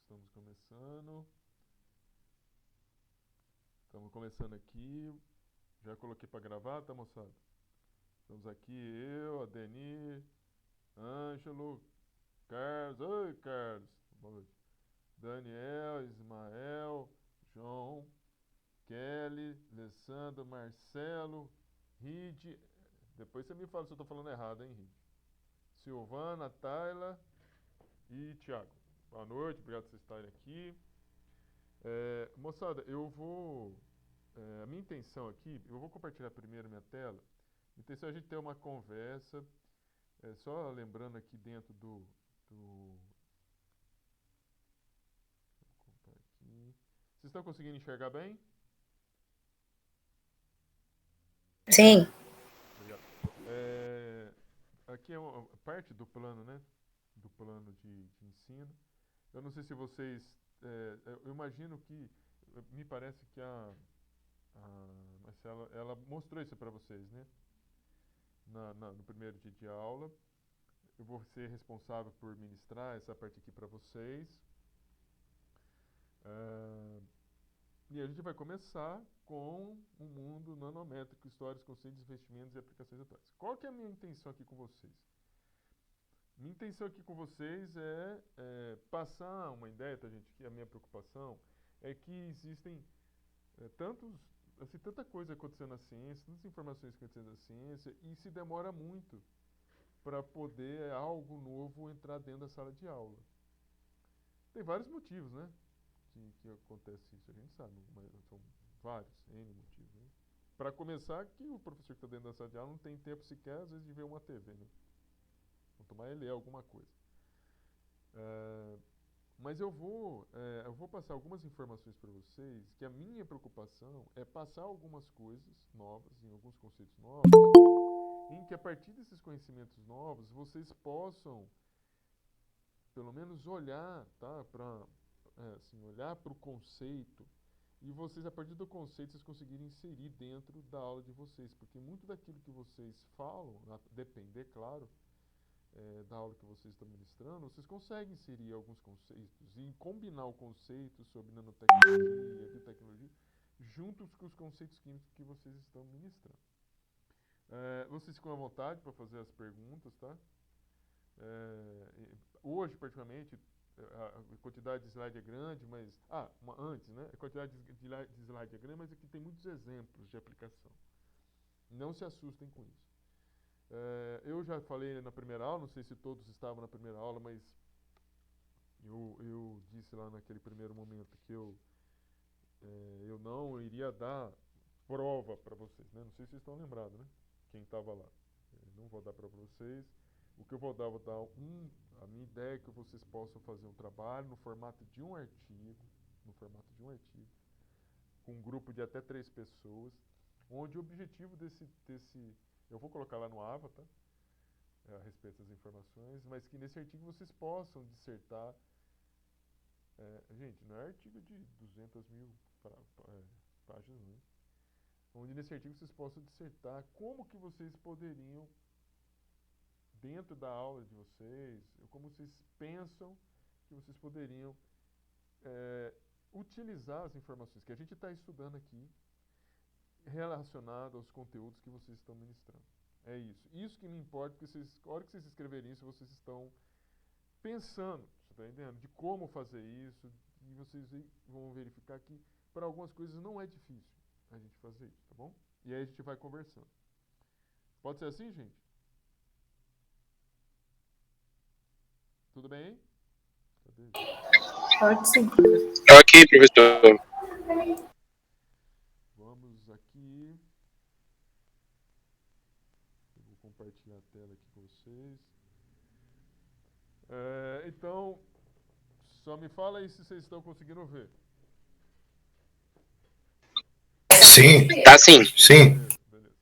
Estamos começando. Estamos começando aqui. Já coloquei para gravar, tá, moçada? Estamos aqui, eu, a Deni, Ângelo, Carlos. Oi, Carlos. Boa noite. Daniel, Ismael, João, Kelly, Alessandro, Marcelo, Ride. Depois você me fala se eu tô falando errado, hein, Ride? Silvana, Tayla e Thiago. Boa noite, obrigado por vocês estarem aqui. Moçada, a minha intenção aqui, eu vou compartilhar primeiro minha tela. A intenção é a gente ter uma conversa. Só lembrando aqui dentro do. Vou contar aqui. Vocês estão conseguindo enxergar bem? Sim. Obrigado. Aqui é uma parte do plano, né? Do plano de ensino. Eu não sei se vocês. Eu imagino que. Me parece que a Marcela, ela mostrou isso para vocês, né? No primeiro dia de aula. Eu vou ser responsável por ministrar essa parte aqui para vocês. Ah, e a gente vai começar com o mundo nanométrico, histórias, conceitos, investimentos e aplicações atuais. Qual que é a minha intenção aqui com vocês? Minha intenção aqui com vocês é passar uma ideia, tá, gente? Que a minha preocupação é que existem tanta coisa acontecendo na ciência, tantas informações acontecendo na ciência, e se demora muito para poder algo novo entrar dentro da sala de aula. Tem vários motivos, né? Que acontece isso, a gente sabe, mas são vários, N motivos, né? Para começar, que o professor que está dentro da sala de aula não tem tempo sequer, às vezes, de ver uma TV, né? Quanto mais ele ler alguma coisa. Mas eu vou passar algumas informações para vocês, que a minha preocupação é passar algumas coisas novas, em alguns conceitos novos, em que a partir desses conhecimentos novos, vocês possam, pelo menos, olhar, tá? Olhar para o conceito. E vocês, a partir do conceito, vocês conseguirem inserir dentro da aula de vocês. Porque muito daquilo que vocês falam, a depender, claro, da aula que vocês estão ministrando, vocês conseguem inserir alguns conceitos e combinar o conceito sobre nanotecnologia, biotecnologia, juntos com os conceitos químicos que vocês estão ministrando. Vocês ficam à vontade para fazer as perguntas, tá? Hoje, particularmente, a quantidade de slide é grande, mas. Antes, né? A quantidade de slide é grande, mas aqui tem muitos exemplos de aplicação. Não se assustem com isso. Eu já falei na primeira aula, não sei se todos estavam na primeira aula, mas eu disse lá naquele primeiro momento que eu não iria dar prova para vocês, né? Não sei se vocês estão lembrados, né? Quem estava lá. Não vou dar para vocês. O que eu vou dar a minha ideia é que vocês possam fazer um trabalho no formato de um artigo, com um grupo de até 3 pessoas, onde o objetivo eu vou colocar lá no AVA, tá? A respeito das informações, mas que nesse artigo vocês possam dissertar. Gente, não é artigo de 200 mil páginas, né? Onde nesse artigo vocês possam dissertar como que vocês poderiam, dentro da aula de vocês, como vocês pensam que vocês poderiam utilizar as informações que a gente está estudando aqui relacionado aos conteúdos que vocês estão ministrando. É isso. Isso que me importa, porque a hora que vocês escreverem isso, vocês estão pensando, você está entendendo? De como fazer isso, e vocês vão verificar que para algumas coisas não é difícil a gente fazer isso, tá bom? E aí a gente vai conversando. Pode ser assim, gente? Tudo bem? Cadê? Pode sim. Ok, professor. Vamos aqui. Eu vou compartilhar a tela aqui com vocês. Então, só me fala aí se vocês estão conseguindo ver. Sim. Tá sim. Sim. Beleza, beleza.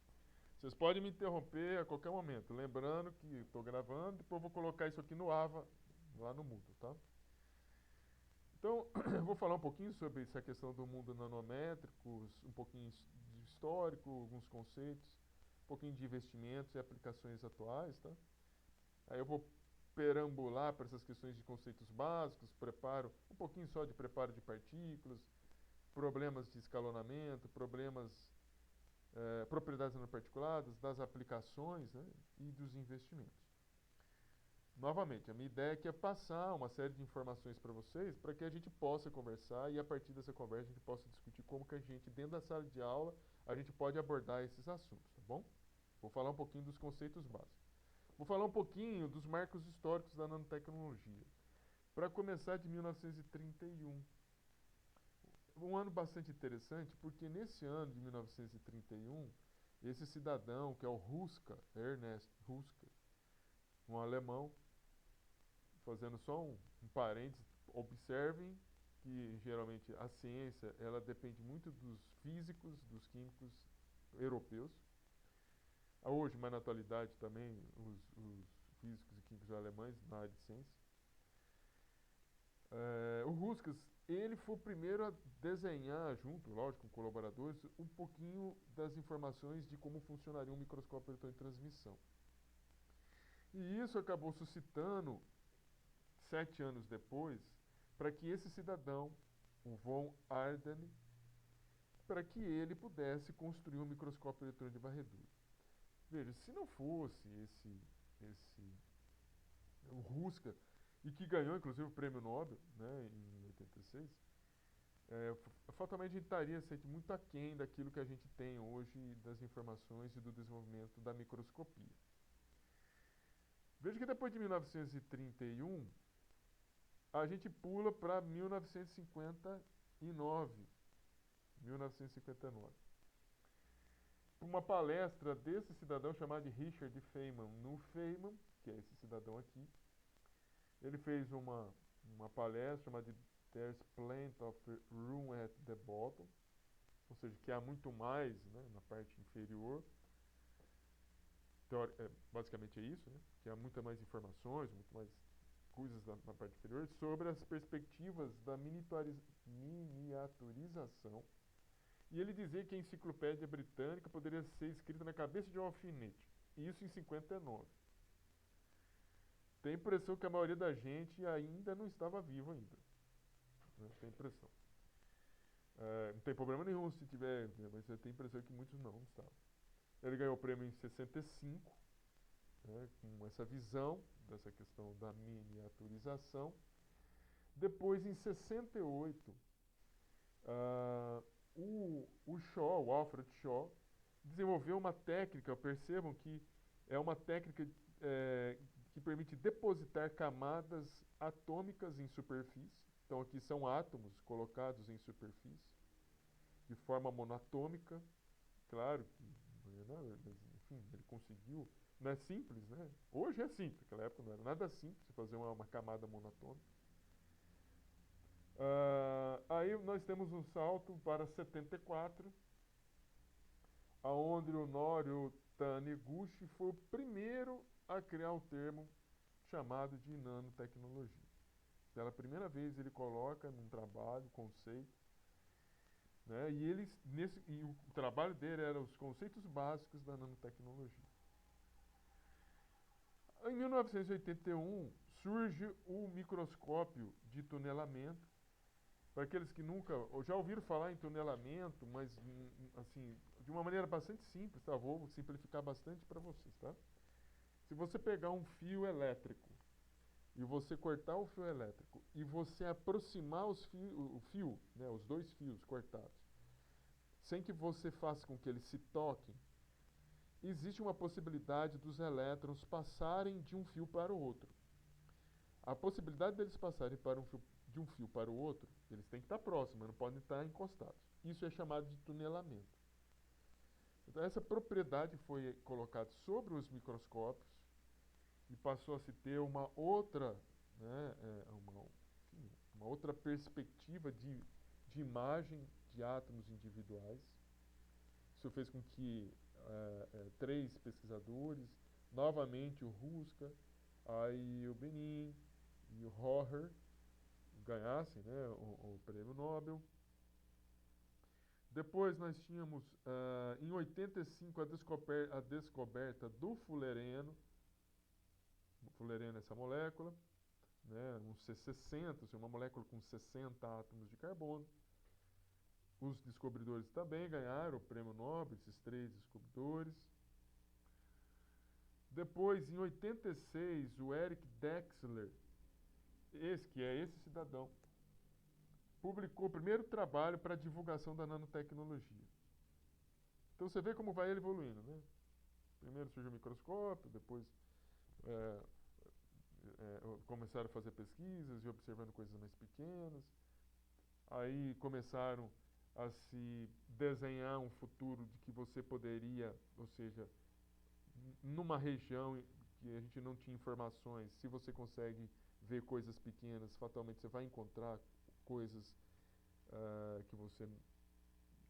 Vocês podem me interromper a qualquer momento. Lembrando que estou gravando, depois eu vou colocar isso aqui no AVA, lá no Moodle, tá? Então, eu vou falar um pouquinho sobre essa questão do mundo nanométrico, um pouquinho de histórico, alguns conceitos, um pouquinho de investimentos e aplicações atuais, tá? Aí eu vou perambular para essas questões de conceitos básicos, preparo, um pouquinho só de preparo de partículas, problemas de escalonamento, propriedades nanoparticuladas, das aplicações, né, e dos investimentos. Novamente, a minha ideia aqui é passar uma série de informações para vocês, para que a gente possa conversar e a partir dessa conversa a gente possa discutir como que a gente, dentro da sala de aula, a gente pode abordar esses assuntos, tá bom? Vou falar um pouquinho dos conceitos básicos. Vou falar um pouquinho dos marcos históricos da nanotecnologia. Para começar, de 1931. Um ano bastante interessante, porque nesse ano de 1931, esse cidadão, que é o Ruska, Ernest Ruska, um alemão, fazendo só um parênteses, observem que geralmente a ciência ela depende muito dos físicos, dos químicos europeus. Hoje, mas na atualidade também, os físicos e químicos alemães na área de ciência. O Ruskas, ele foi o primeiro a desenhar, junto, lógico, com colaboradores, um pouquinho das informações de como funcionaria um microscópio eletrônico de transmissão. E isso acabou suscitando, 7 anos depois, para que esse cidadão, o von Ardenne, para que ele pudesse construir um microscópio eletrônico de varredura. Veja, se não fosse o Ruska, e que ganhou inclusive o prêmio Nobel, né, em 86, fatalmente a gente estaria sempre muito aquém daquilo que a gente tem hoje das informações e do desenvolvimento da microscopia. Veja que depois de 1931, a gente pula para 1959. Uma palestra desse cidadão chamado de Richard Feynman, no Feynman, que é esse cidadão aqui. Ele fez uma palestra chamada de There's Plenty of Room at the Bottom, ou seja, que há muito mais, né, na parte inferior. Basicamente é isso, né, que há muita mais informações, muito mais coisas na parte inferior, sobre as perspectivas da miniaturização. E ele dizia que a enciclopédia britânica poderia ser escrita na cabeça de um alfinete. Isso em 59. Tem a impressão que a maioria da gente ainda não estava vivo ainda. Né? Tem impressão. Não tem problema nenhum se tiver, mas você tem a impressão que muitos não estavam. Ele ganhou o prêmio em 65, né, com essa visão dessa questão da miniaturização. Depois, em 68, o Shaw, o Alfred Shaw, desenvolveu uma técnica, percebam que é uma técnica que permite depositar camadas atômicas em superfície. Então aqui são átomos colocados em superfície, de forma monatômica. Claro que não é nada, mas enfim, ele conseguiu. Não é simples, né? Hoje é simples, naquela época não era nada simples fazer uma camada monatômica. Aí nós temos um salto para 74, onde o Norio Taniguchi foi o primeiro a criar o termo chamado de nanotecnologia. Pela primeira vez ele coloca num trabalho, conceito, né, e o trabalho dele era os conceitos básicos da nanotecnologia. Em 1981 surge o microscópio de tunelamento. Para aqueles que nunca, ou já ouviram falar em tunelamento, mas assim, de uma maneira bastante simples, tá? Vou simplificar bastante para vocês, tá? Se você pegar um fio elétrico e você cortar o fio elétrico e você aproximar o fio, né, os dois fios cortados, sem que você faça com que eles se toquem, existe uma possibilidade dos elétrons passarem de um fio para o outro. A possibilidade deles passarem de um fio para o outro, eles têm que estar próximos, não podem estar encostados. Isso é chamado de tunelamento. Então essa propriedade foi colocada sobre os microscópios e passou a se ter uma outra, né, uma outra perspectiva de imagem de átomos individuais. Isso fez com que 3 pesquisadores, novamente o Ruska, aí o Benin e o Roher, ganhassem, né, o prêmio Nobel. Depois nós tínhamos, em 85, a descoberta do fulereno, fullereno é essa molécula, né, um C60, uma molécula com 60 átomos de carbono. Os descobridores também ganharam o prêmio Nobel, esses 3 descobridores. Depois, em 86, o Eric Drexler, esse cidadão, publicou o primeiro trabalho para divulgação da nanotecnologia. Então você vê como vai ele evoluindo, né? Primeiro surgiu o microscópio, depois começaram a fazer pesquisas e observando coisas mais pequenas. Aí começaram a se desenhar um futuro de que você poderia, ou seja, numa região que a gente não tinha informações, se você consegue ver coisas pequenas, fatalmente você vai encontrar coisas que você,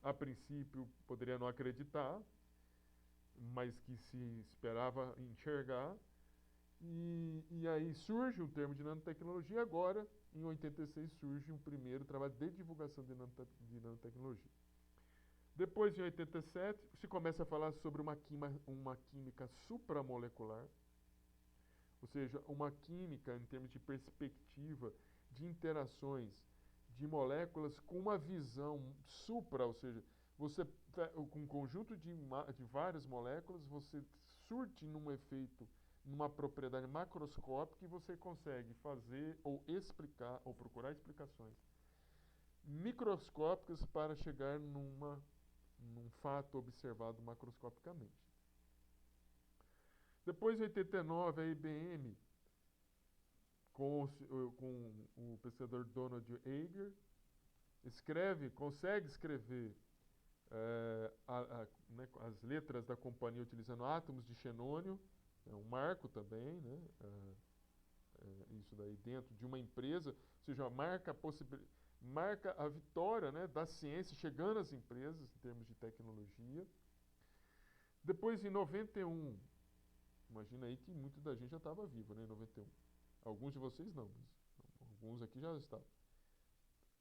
a princípio, poderia não acreditar, mas que se esperava enxergar. E aí surge o termo de nanotecnologia. Agora, em 86, surge um primeiro trabalho de divulgação de nanotecnologia. Depois, em 87, se começa a falar sobre uma química supramolecular, ou seja, uma química em termos de perspectiva de interações de moléculas com uma visão supra, ou seja, você com um conjunto de várias moléculas, você surte num efeito, numa propriedade macroscópica, e você consegue fazer ou explicar, ou procurar explicações microscópicas para chegar num fato observado macroscopicamente. Depois, em 89, a IBM, com o pesquisador Donald Ager, consegue escrever as letras da companhia utilizando átomos de xenônio, um marco também, né? Isso daí dentro de uma empresa, ou seja, marca a vitória, né, da ciência chegando às empresas em termos de tecnologia. Depois, em 91, imagina aí que muita da gente já estava vivo, né, em 91. Alguns de vocês não, mas alguns aqui já estavam.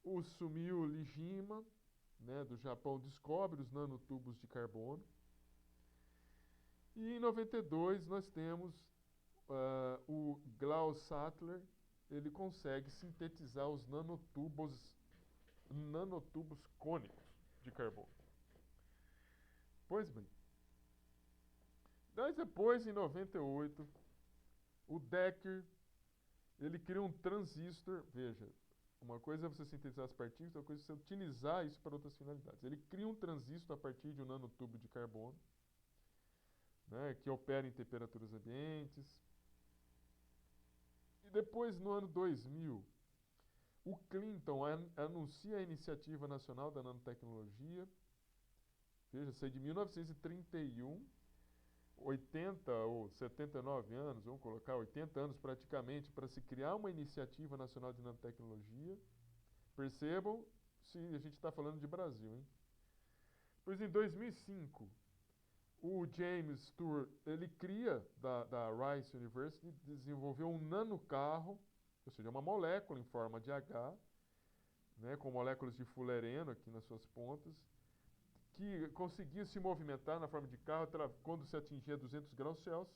O Sumio Lijima, né, do Japão, descobre os nanotubos de carbono. E em 92 nós temos o Klaus Sattler, ele consegue sintetizar os nanotubos cônicos de carbono. Pois bem. Mas depois, em 98, o Decker, ele cria um transistor. Veja, uma coisa é você sintetizar as partículas, outra coisa é você utilizar isso para outras finalidades. Ele cria um transistor a partir de um nanotubo de carbono, né, que opera em temperaturas ambientes. E depois, no ano 2000, o Clinton anuncia a Iniciativa Nacional da Nanotecnologia. Veja, isso aí de 1931, 80 ou 79 anos, vamos colocar 80 anos praticamente, para se criar uma Iniciativa Nacional de Nanotecnologia. Percebam se a gente está falando de Brasil, hein? Pois em 2005, o James Tour, ele cria, da Rice University, desenvolveu um nanocarro, ou seja, uma molécula em forma de H, né, com moléculas de fullereno aqui nas suas pontas, que conseguia se movimentar na forma de carro quando se atingia 200 graus Celsius,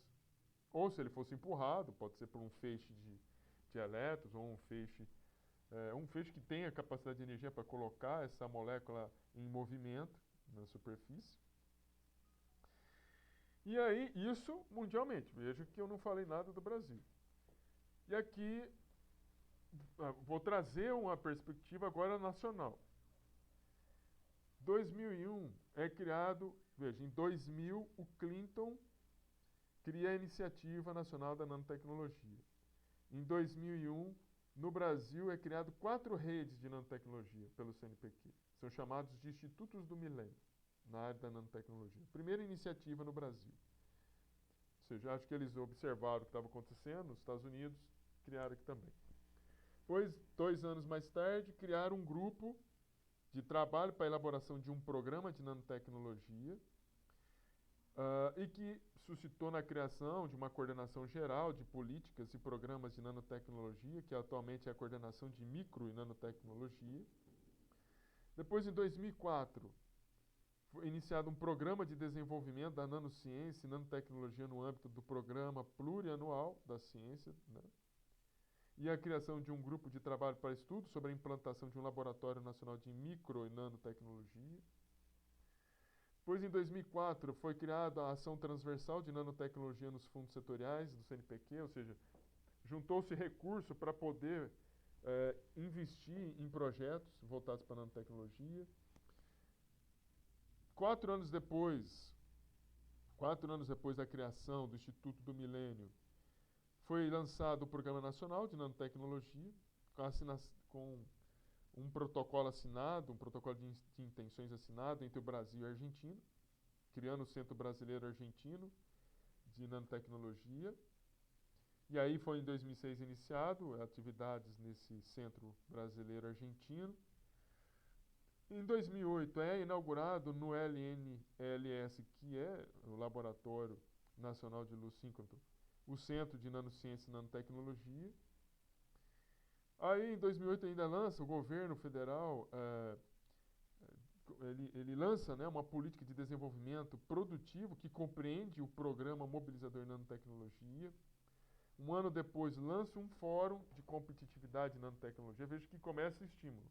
ou se ele fosse empurrado, pode ser por um feixe de elétrons, ou um feixe que tenha capacidade de energia para colocar essa molécula em movimento na superfície. E aí, isso mundialmente. Veja que eu não falei nada do Brasil. E aqui, vou trazer uma perspectiva agora nacional. 2001 é criado, veja, em 2000 o Clinton cria a Iniciativa Nacional da Nanotecnologia. Em 2001, no Brasil, é criado 4 redes de nanotecnologia pelo CNPq. São chamados de Institutos do Milênio, na área da nanotecnologia. Primeira iniciativa no Brasil. Ou seja, acho que eles observaram o que estava acontecendo nos Estados Unidos, criaram aqui também. Depois, 2 anos mais tarde, criaram um grupo de trabalho para a elaboração de um programa de nanotecnologia, e que suscitou na criação de uma coordenação geral de políticas e programas de nanotecnologia, que atualmente é a coordenação de micro e nanotecnologia. Depois, em 2004, Foi iniciado um programa de desenvolvimento da nanociência e nanotecnologia no âmbito do programa plurianual da ciência, né? E a criação de um grupo de trabalho para estudo sobre a implantação de um laboratório nacional de micro e nanotecnologia. Pois em 2004 foi criada a ação transversal de nanotecnologia nos fundos setoriais do CNPq, ou seja, juntou-se recurso para poder investir em projetos voltados para a nanotecnologia. 4 anos depois da criação do Instituto do Milênio, foi lançado o Programa Nacional de Nanotecnologia, com um protocolo assinado, um protocolo de intenções assinado entre o Brasil e a Argentina, criando o Centro Brasileiro Argentino de Nanotecnologia. E aí foi em 2006 iniciado atividades nesse Centro Brasileiro Argentino. Em 2008 é inaugurado no LNLS, que é o Laboratório Nacional de Luz Síncrono, o Centro de Nanociência e Nanotecnologia. Aí em 2008 ainda lança o governo federal, ele lança, né, uma política de desenvolvimento produtivo que compreende o Programa Mobilizador de Nanotecnologia. Um ano depois lança um fórum de competitividade de nanotecnologia. Veja que começa o estímulo.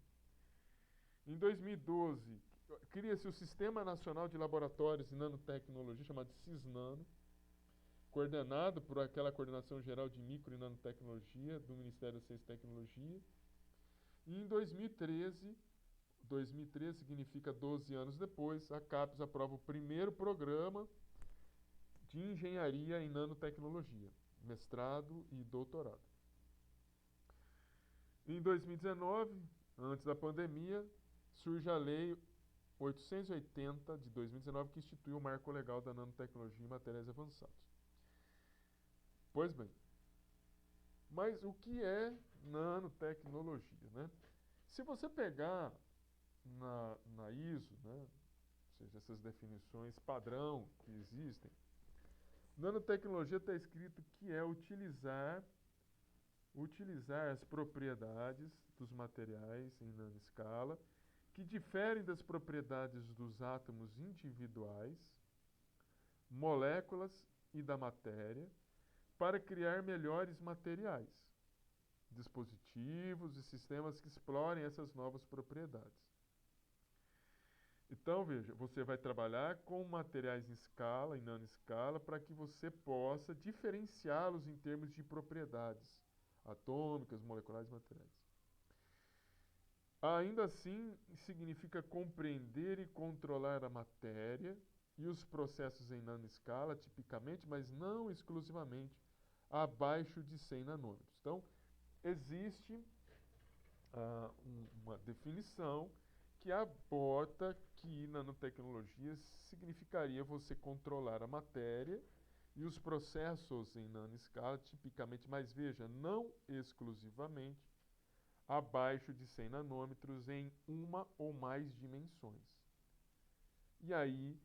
Em 2012, cria-se o Sistema Nacional de Laboratórios de Nanotecnologia, chamado CISNANO, coordenado por aquela Coordenação Geral de Micro e Nanotecnologia do Ministério da Ciência e Tecnologia. E em 2013 significa 12 anos depois, a CAPES aprova o primeiro programa de engenharia em nanotecnologia, mestrado e doutorado. Em 2019, antes da pandemia, surge a Lei 880 de 2019, que institui o marco legal da nanotecnologia em materiais avançados. Pois bem, mas o que é nanotecnologia, né? Se você pegar na ISO, né, ou seja, essas definições padrão que existem, nanotecnologia está escrito que é utilizar as propriedades dos materiais em nanoscala, que diferem das propriedades dos átomos individuais, moléculas e da matéria, para criar melhores materiais, dispositivos e sistemas que explorem essas novas propriedades. Então, veja, você vai trabalhar com materiais em escala, em nanoscala, para que você possa diferenciá-los em termos de propriedades atômicas, moleculares, materiais. Ainda assim, significa compreender e controlar a matéria e os processos em nanoscala, tipicamente, mas não exclusivamente, abaixo de 100 nanômetros. Então, existe uma definição que aborda que nanotecnologia significaria você controlar a matéria e os processos em nanoscala, tipicamente, mas veja, não exclusivamente, abaixo de 100 nanômetros em uma ou mais dimensões. E aí,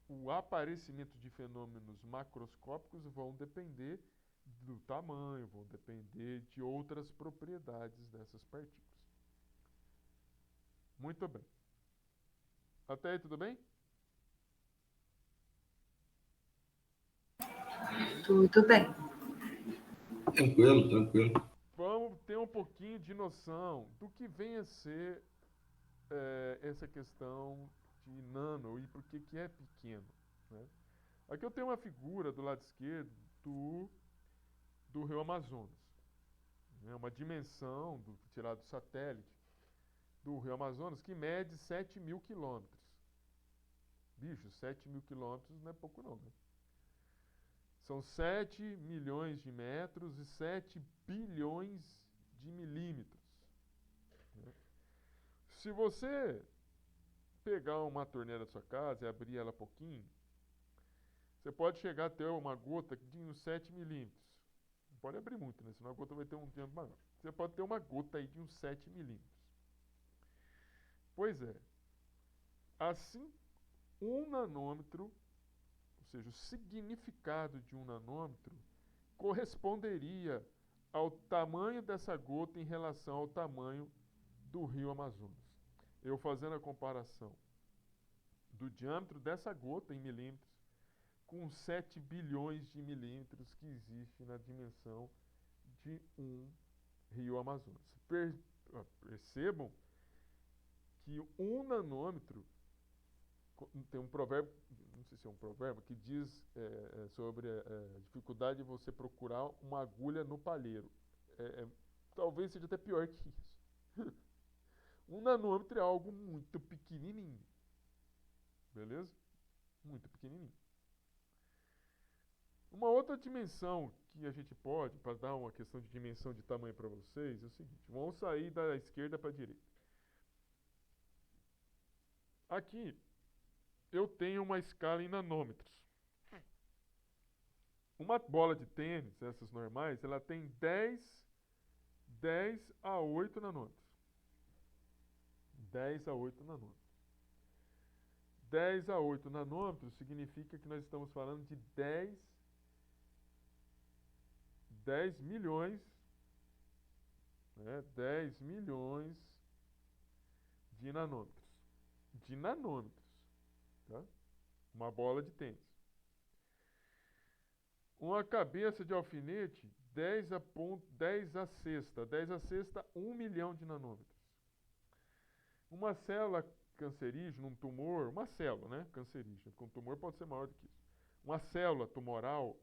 o aparecimento de fenômenos macroscópicos vão depender do tamanho, vão depender de outras propriedades dessas partículas. Muito bem. Até aí, tudo bem? Tudo bem. Tranquilo, tranquilo. Vamos ter um pouquinho de noção do que vem a ser essa questão de nano e por que é pequeno, né? Aqui eu tenho uma figura do lado esquerdo do rio Amazonas. Né? Uma dimensão tirada do satélite do rio Amazonas que mede 7.000 quilômetros. Bicho, 7.000 quilômetros não é pouco não, né? São 7 milhões de metros e 7 bilhões de milímetros. Né? Se você pegar uma torneira da sua casa e abrir ela um pouquinho, você pode chegar a ter uma gota de uns 7 milímetros. Não pode abrir muito, né? Senão a gota vai ter um diâmetro maior. Você pode ter uma gota aí de uns 7 milímetros. Pois é. Assim, um nanômetro, ou seja, o significado de um nanômetro, corresponderia ao tamanho dessa gota em relação ao tamanho do rio Amazonas. Eu fazendo a comparação do diâmetro dessa gota em milímetros, com 7 bilhões de milímetros que existe na dimensão de um rio Amazonas. Percebam que 1 nanômetro, tem um provérbio, não sei se é um provérbio, que diz sobre a dificuldade de você procurar uma agulha no palheiro. Talvez seja até pior que isso. 1 nanômetro é algo muito pequenininho. Beleza? Muito pequenininho. Uma outra dimensão que a gente pode, para dar uma questão de dimensão de tamanho para vocês, é o seguinte. Vamos sair da esquerda para a direita. Aqui, eu tenho uma escala em nanômetros. Uma bola de tênis, essas normais, ela tem 10 a 8 nanômetros. 10 a 8 nanômetros. 10 a 8 nanômetros significa que nós estamos falando de 10 milhões, né? 10 milhões de nanômetros. De nanômetros, tá? Uma bola de tênis. Uma cabeça de alfinete, 10 a sexta, 1 milhão de nanômetros. Uma célula cancerígena, um tumor, uma célula, né, cancerígena, porque um tumor pode ser maior do que isso. Uma célula tumoral,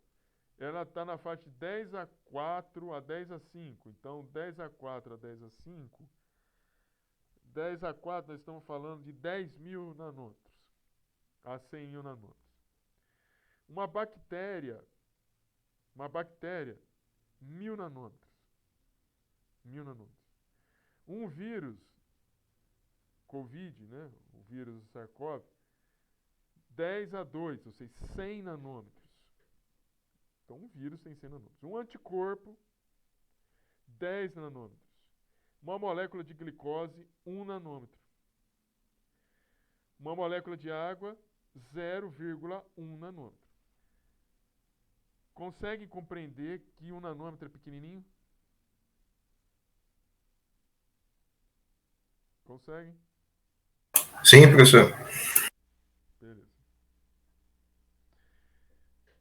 ela está na faixa de 10 a 4 a 10 a 5. Então, 10 a 4 a 10 a 5, 10 a 4 nós estamos falando de 10 mil nanômetros a 100 mil nanômetros. Uma bactéria, 1000 nanômetros. 1000 nanômetros. Um vírus, Covid, né, o vírus do SARS-CoV, 10 a 2, ou seja, 100 nanômetros. Então, um vírus tem 100 nanômetros. Um anticorpo, 10 nanômetros. Uma molécula de glicose, 1 nanômetro. Uma molécula de água, 0,1 nanômetro. Conseguem compreender que 1 nanômetro é pequenininho? Conseguem? Sim, professor. Beleza.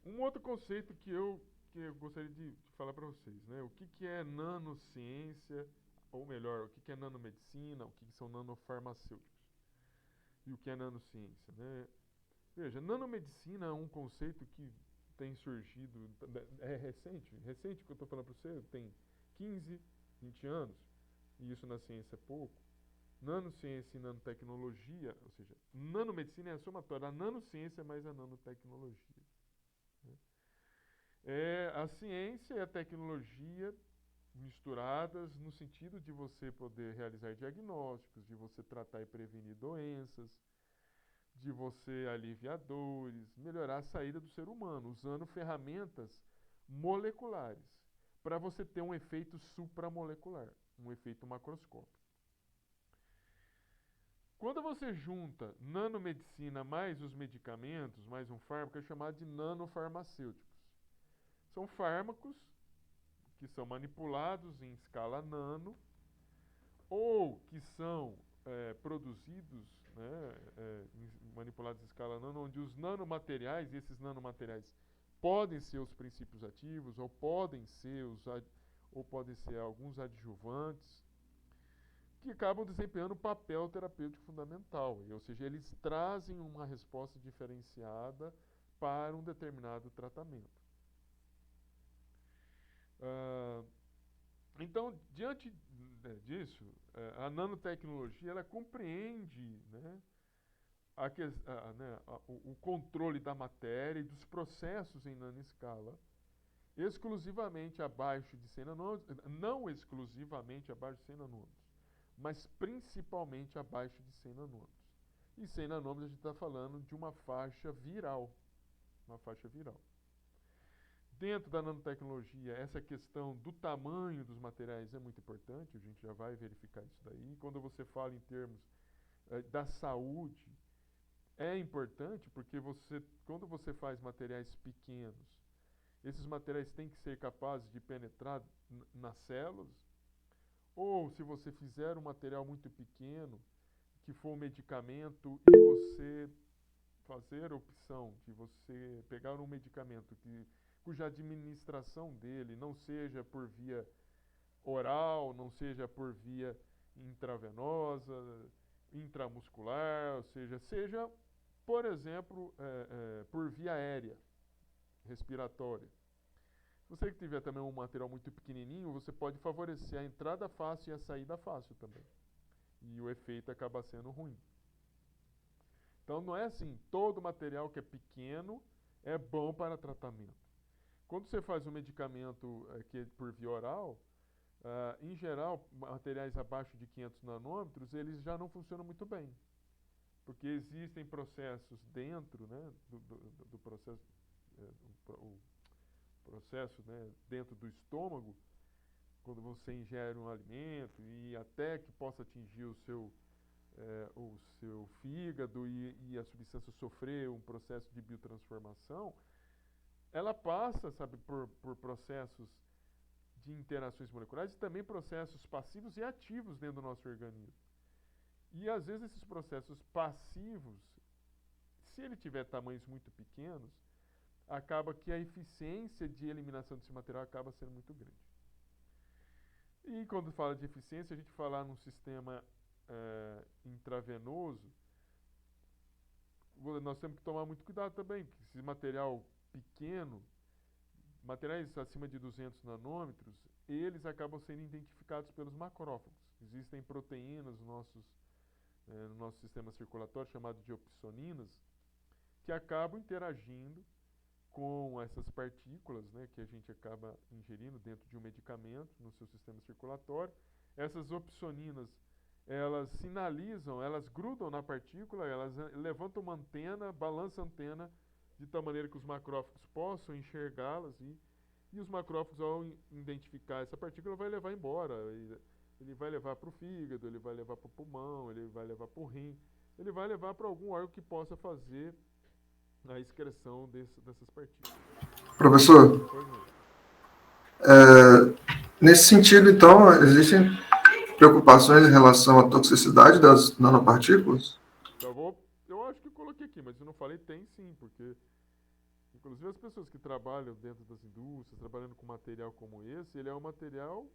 Um outro conceito que eu gostaria de falar para vocês, né? O que é nanociência, ou melhor, o que é nanomedicina, o que são nanofarmacêuticos e o que é nanociência, né? Veja, nanomedicina é um conceito que tem surgido, é recente que eu estou falando para você, tem 15, 20 anos, e isso na ciência é pouco. Nanociência e nanotecnologia, ou seja, nanomedicina é a somatória da nanociência mais a nanotecnologia. Né? É a ciência e a tecnologia misturadas no sentido de você poder realizar diagnósticos, de você tratar e prevenir doenças, de você aliviar dores, melhorar a saída do ser humano, usando ferramentas moleculares, para você ter um efeito supramolecular, um efeito macroscópico. Quando você junta nanomedicina mais os medicamentos, mais um fármaco, é chamado de nanofarmacêuticos. São fármacos que são manipulados em escala nano ou que são produzidos, né, manipulados em escala nano, onde os nanomateriais, e esses nanomateriais podem ser os princípios ativos ou podem ser alguns adjuvantes, que acabam desempenhando um papel terapêutico fundamental, ou seja, eles trazem uma resposta diferenciada para um determinado tratamento. Então, diante disso, a nanotecnologia ela compreende, né, o controle da matéria e dos processos em nanoescala, exclusivamente abaixo de 100 nanômetros, não exclusivamente abaixo de 100 nanômetros, mas principalmente abaixo de 100 nanômetros. E 100 nanômetros a gente está falando de uma faixa viral. Uma faixa viral. Dentro da nanotecnologia, essa questão do tamanho dos materiais é muito importante, a gente já vai verificar isso daí. Quando você fala em termos da saúde, é importante porque quando você faz materiais pequenos, esses materiais têm que ser capazes de penetrar nas células, ou se você fizer um material muito pequeno, que for um medicamento, e você fazer a opção de você pegar um medicamento cuja administração dele não seja por via oral, não seja por via intravenosa, intramuscular, ou seja, por exemplo, por via aérea, respiratória. Se você tiver também um material muito pequenininho, você pode favorecer a entrada fácil e a saída fácil também. E o efeito acaba sendo ruim. Então não é assim, todo material que é pequeno é bom para tratamento. Quando você faz um medicamento que é por via oral, em geral, materiais abaixo de 500 nanômetros, eles já não funcionam muito bem. Porque existem processos dentro, né, do processo, processo, né, dentro do estômago, quando você ingere um alimento e até que possa atingir o seu fígado e a substância sofrer um processo de biotransformação, ela passa, sabe, por processos de interações moleculares e também processos passivos e ativos dentro do nosso organismo. E às vezes esses processos passivos, se ele tiver tamanhos muito pequenos, acaba que a eficiência de eliminação desse material acaba sendo muito grande. E quando fala de eficiência, a gente fala num sistema intravenoso, nós temos que tomar muito cuidado também, porque esse material pequeno, materiais acima de 200 nanômetros, eles acabam sendo identificados pelos macrófagos. Existem proteínas no nosso sistema circulatório, chamado de opsoninas, que acabam interagindo com essas partículas, né, que a gente acaba ingerindo dentro de um medicamento no seu sistema circulatório. Essas opsoninas, elas sinalizam, elas grudam na partícula, elas levantam uma antena, balançam a antena, de tal maneira que os macrófagos possam enxergá-las e os macrófagos, ao identificar essa partícula, vai levar embora. Ele vai levar para o fígado, ele vai levar para o pulmão, ele vai levar para o rim, ele vai levar para algum órgão que possa fazer a excreção dessas partículas. Professor, nesse sentido, então, existem preocupações em relação à toxicidade das nanopartículas? Eu acho que eu coloquei aqui, mas eu não falei, tem sim, porque inclusive as pessoas que trabalham dentro das indústrias, trabalhando com material como esse, ele é um material,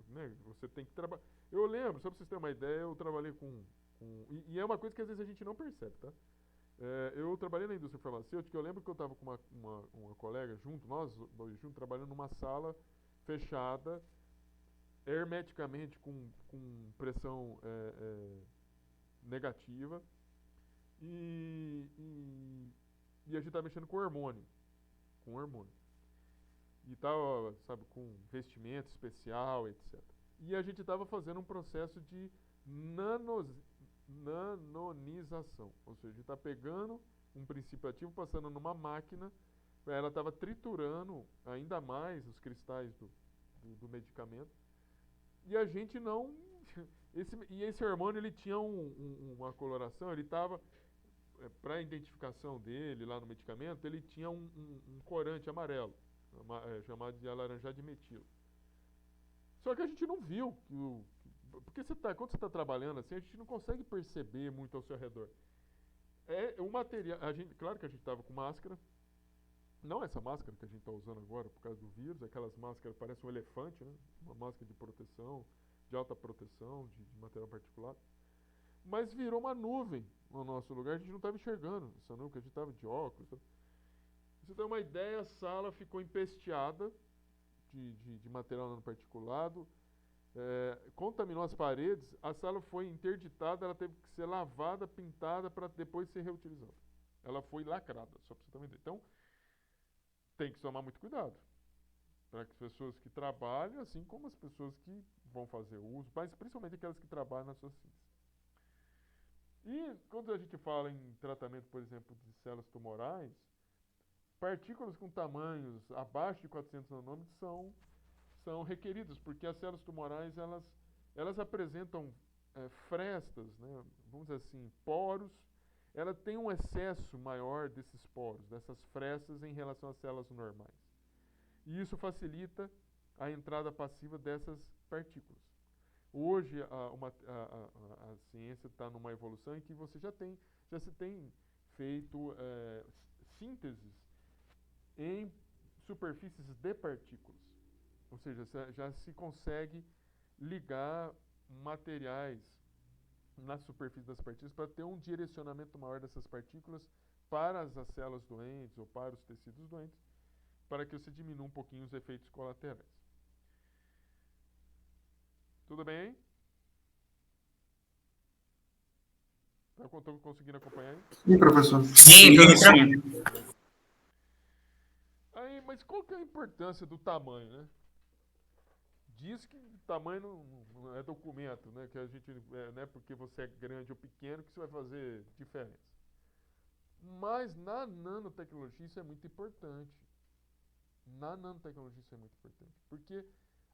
né, você tem que trabalhar. Eu lembro, só para vocês terem uma ideia, eu trabalhei e é uma coisa que às vezes a gente não percebe, tá? Eu trabalhei na indústria farmacêutica, eu lembro que eu estava com uma colega junto, nós dois juntos, trabalhando numa sala fechada, hermeticamente com pressão negativa, e a gente estava mexendo com hormônio. E estava, sabe, com vestimento especial, etc. E a gente estava fazendo um processo de nanonização. Ou seja, a gente está pegando um princípio ativo, passando numa máquina, ela estava triturando ainda mais os cristais do medicamento. E a gente não... esse hormônio, ele tinha uma coloração, ele estava... para a identificação dele lá no medicamento, ele tinha um corante amarelo, chamado de alaranjado de metilo. Só que a gente não viu, porque quando você está trabalhando assim, a gente não consegue perceber muito ao seu redor. O material, claro que a gente estava com máscara, não essa máscara que a gente está usando agora por causa do vírus, aquelas máscaras que parecem um elefante, né? Uma máscara de proteção, de alta proteção, de material particulado. Mas virou uma nuvem no nosso lugar, a gente não estava enxergando essa nuvem, que a gente estava de óculos. Pra você ter uma ideia, a sala ficou empesteada de material nanoparticulado, contaminou as paredes, a sala foi interditada, ela teve que ser lavada, pintada, para depois ser reutilizada. Ela foi lacrada, só para você ter uma ideia. Então, tem que tomar muito cuidado, para que as pessoas que trabalham, assim como as pessoas que vão fazer uso, mas principalmente aquelas que trabalham na sua ciência. E quando a gente fala em tratamento, por exemplo, de células tumorais, partículas com tamanhos abaixo de 400 nanômetros são requeridas, porque as células tumorais, elas apresentam frestas, né, vamos dizer assim, poros. Ela tem um excesso maior desses poros, dessas frestas, em relação às células normais. E isso facilita a entrada passiva dessas partículas. Hoje a ciência está numa evolução em que já se tem feito sínteses em superfícies de partículas. Ou seja, já se consegue ligar materiais na superfície das partículas para ter um direcionamento maior dessas partículas para as células doentes ou para os tecidos doentes, para que você diminua um pouquinho os efeitos colaterais. Tudo bem? Estou conseguindo acompanhar aí? Sim, professor. Sim, professor. Aí, mas qual que é a importância do tamanho, né? Diz que tamanho não é documento, né? Que a gente não é porque você é grande ou pequeno que isso vai fazer diferença. Mas na nanotecnologia isso é muito importante. Na nanotecnologia isso é muito importante. Porque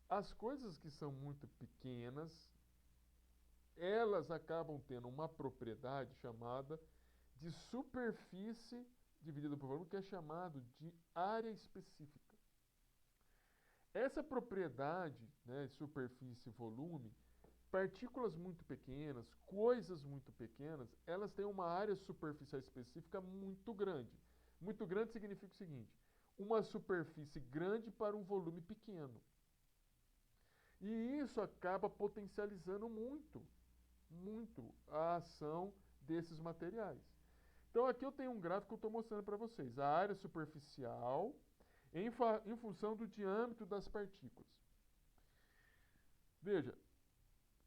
as coisas que são muito pequenas, elas acabam tendo uma propriedade chamada de superfície dividida por volume, que é chamado de área específica. Essa propriedade, né, superfície e volume, partículas muito pequenas, coisas muito pequenas, elas têm uma área superficial específica muito grande. Muito grande significa o seguinte: uma superfície grande para um volume pequeno. E isso acaba potencializando muito a ação desses materiais. Então aqui eu tenho um gráfico que eu estou mostrando para vocês. A área superficial em função do diâmetro das partículas. Veja,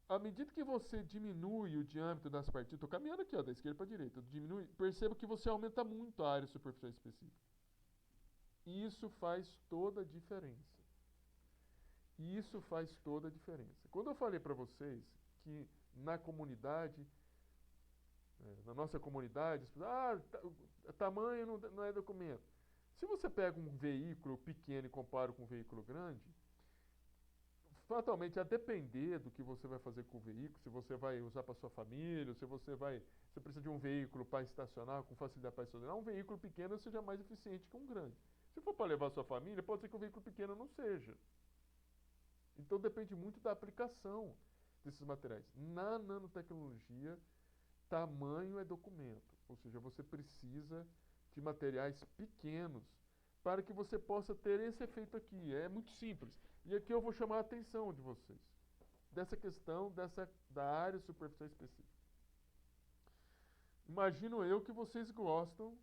à medida que você diminui o diâmetro das partículas, estou caminhando aqui, ó, da esquerda para a direita, perceba que você aumenta muito a área superficial específica. Isso faz toda a diferença. Isso faz toda a diferença. Quando eu falei para vocês que na comunidade, na nossa comunidade, tamanho não é documento. Se você pega um veículo pequeno e compara com um veículo grande, fatalmente, a depender do que você vai fazer com o veículo, se você vai usar para sua família, se você precisa de um veículo para estacionar, com facilidade para estacionar, um veículo pequeno seja mais eficiente que um grande. Se for para levar sua família, pode ser que um veículo pequeno não seja. Então depende muito da aplicação desses materiais. Na nanotecnologia, tamanho é documento, ou seja, você precisa de materiais pequenos para que você possa ter esse efeito aqui. É muito simples. E aqui eu vou chamar a atenção de vocês dessa questão da área superficial específica. Imagino eu que vocês gostam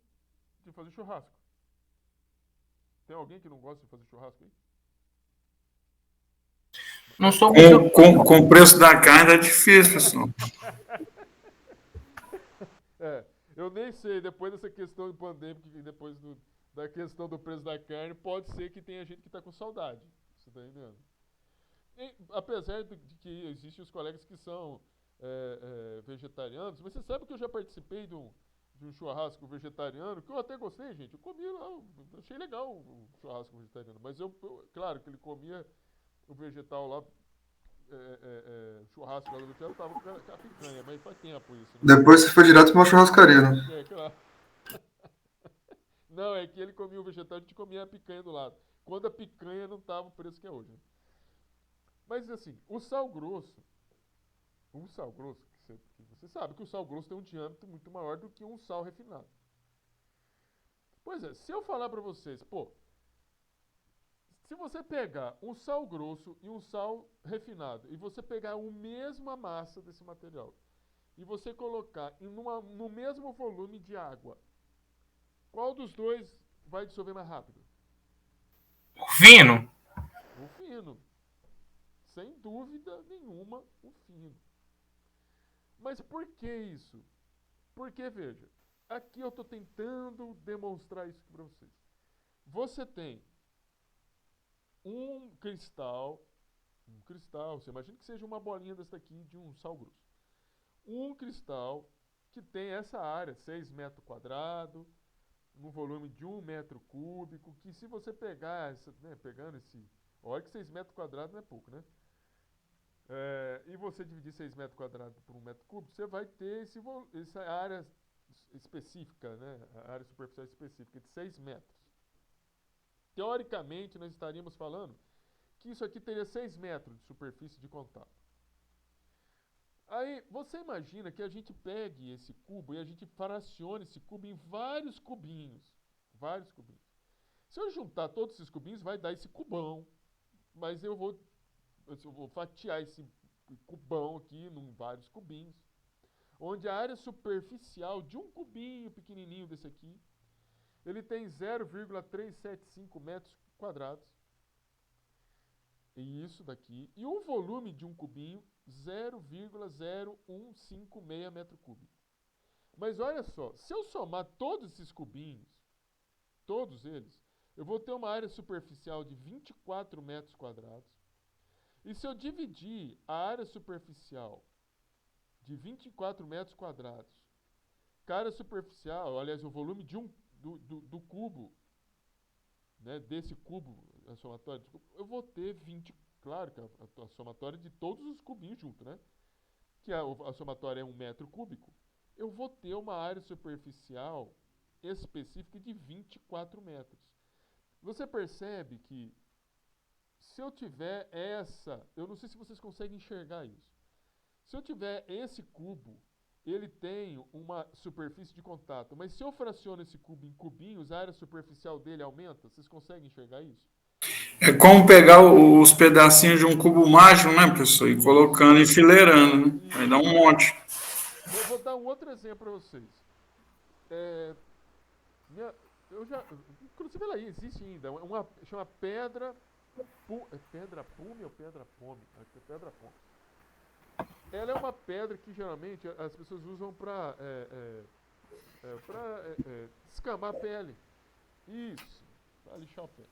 de fazer churrasco. Tem alguém que não gosta de fazer churrasco aí? Não sou muito... Com o preço da carne é difícil, pessoal. Eu nem sei, depois dessa questão pandêmica, depois da questão do preço da carne, pode ser que tenha gente que está com saudade. Você está entendendo? Apesar de que existem os colegas que são vegetarianos, mas você sabe que eu já participei de um churrasco vegetariano, que eu até gostei, gente. Eu comi lá, eu achei legal o churrasco vegetariano, mas claro que ele comia o vegetal lá, churrasco lá do vegetal, tava com a picanha, mas faz tempo isso. Né? Depois você foi direto para uma churrascaria, né? Claro. Não, é que ele comia o vegetal, a gente comia a picanha do lado. Quando a picanha não estava o preço que é hoje. Né? Mas assim, o sal grosso, que você sabe que o sal grosso tem um diâmetro muito maior do que um sal refinado. Pois é, se eu falar para vocês, se você pegar um sal grosso e um sal refinado, e você pegar a mesma massa desse material, e você colocar no mesmo volume de água, qual dos dois vai dissolver mais rápido? O fino? O fino. Sem dúvida nenhuma, o fino. Mas por que isso? Porque, veja, aqui eu estou tentando demonstrar isso para vocês. Você tem um cristal, você imagina que seja uma bolinha dessa aqui de um sal grosso. Um cristal que tem essa área, 6 metros quadrados, num volume de 1 metro cúbico, que se você pegar, pegando olha que 6 metros quadrados não é pouco, né? E você dividir 6 metros quadrados por 1 metro cúbico, você vai ter essa área específica, né? A área superficial específica de 6 metros. Teoricamente, nós estaríamos falando que isso aqui teria 6 metros de superfície de contato. Aí, você imagina que a gente pegue esse cubo e a gente fracione esse cubo em vários cubinhos. Vários cubinhos. Se eu juntar todos esses cubinhos, vai dar esse cubão. Mas eu vou fatiar esse cubão aqui em vários cubinhos. Onde a área superficial de um cubinho pequenininho desse aqui, ele tem 0,375 metros quadrados. E isso daqui. E o volume de um cubinho, 0,0156 metro cúbico. Mas olha só, se eu somar todos esses cubinhos, todos eles, eu vou ter uma área superficial de 24 metros quadrados. E se eu dividir a área superficial de 24 metros quadrados, área superficial, aliás, o volume de do cubo, né, desse cubo, a somatória, eu vou ter 20, claro que a somatória de todos os cubinhos juntos, né? Que a somatória é 1 metro cúbico, eu vou ter uma área superficial específica de 24 metros. Você percebe que se eu tiver eu não sei se vocês conseguem enxergar isso. Se eu tiver esse cubo, ele tem uma superfície de contato, mas se eu fraciono esse cubo em cubinhos, a área superficial dele aumenta. Vocês conseguem enxergar isso? É como pegar os pedacinhos de um cubo mágico, né, professor? E colocando, enfileirando, né? Vai dar um monte. Eu vou dar um outro exemplo para vocês. Inclusive ela existe ainda, chama pedra pume ou pedra pome? Acho que é pedra pome. Ela é uma pedra que geralmente as pessoas usam para descamar a pele. Isso, para lixar a pele.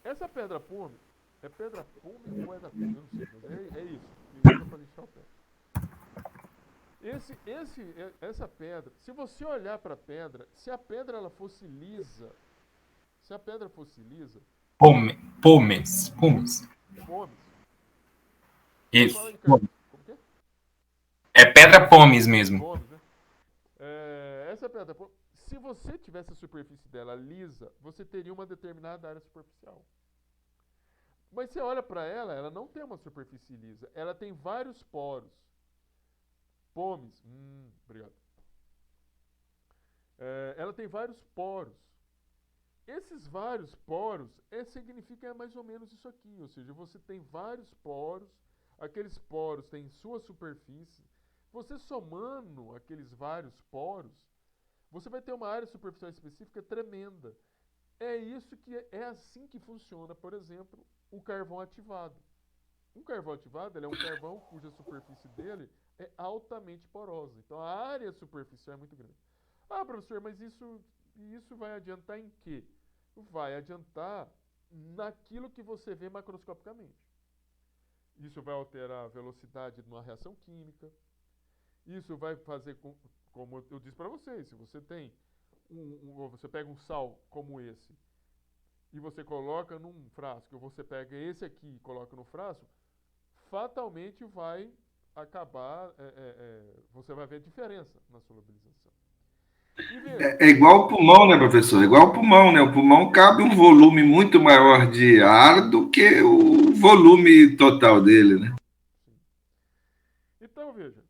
Essa pedra pume, é pedra pume ou pedra pume? Eu não sei, mas é isso, que usa para lixar a pele. Essa pedra, se você olhar para a pedra, se a pedra ela fosse lisa, Pomes. pomes, Isso. fala aí, cara, como que é? É pedra pomes mesmo. Pomes, né? Essa pedra, se você tivesse a superfície dela lisa, você teria uma determinada área superficial. Mas você olha para ela não tem uma superfície lisa, ela tem vários poros. Pomes, obrigado. Ela tem vários poros. Esses vários poros significa mais ou menos isso aqui, ou seja, você tem vários poros, aqueles poros têm sua superfície. Você somando aqueles vários poros, você vai ter uma área superficial específica tremenda. É assim que funciona, por exemplo, o carvão ativado. Um carvão ativado ele é um carvão cuja superfície dele é altamente porosa. Então a área superficial é muito grande. Ah, professor, mas isso vai adiantar em quê? Vai adiantar naquilo que você vê macroscopicamente. Isso vai alterar a velocidade de uma reação química. Isso vai fazer, como eu disse para vocês, se você tem você pega um sal como esse e você coloca num frasco, ou você pega esse aqui e coloca no frasco, fatalmente vai acabar, você vai ver a diferença na solubilização. É igual o pulmão, né, professor? É igual o pulmão, né? O pulmão cabe um volume muito maior de ar do que o volume total dele, né? Sim. Então, veja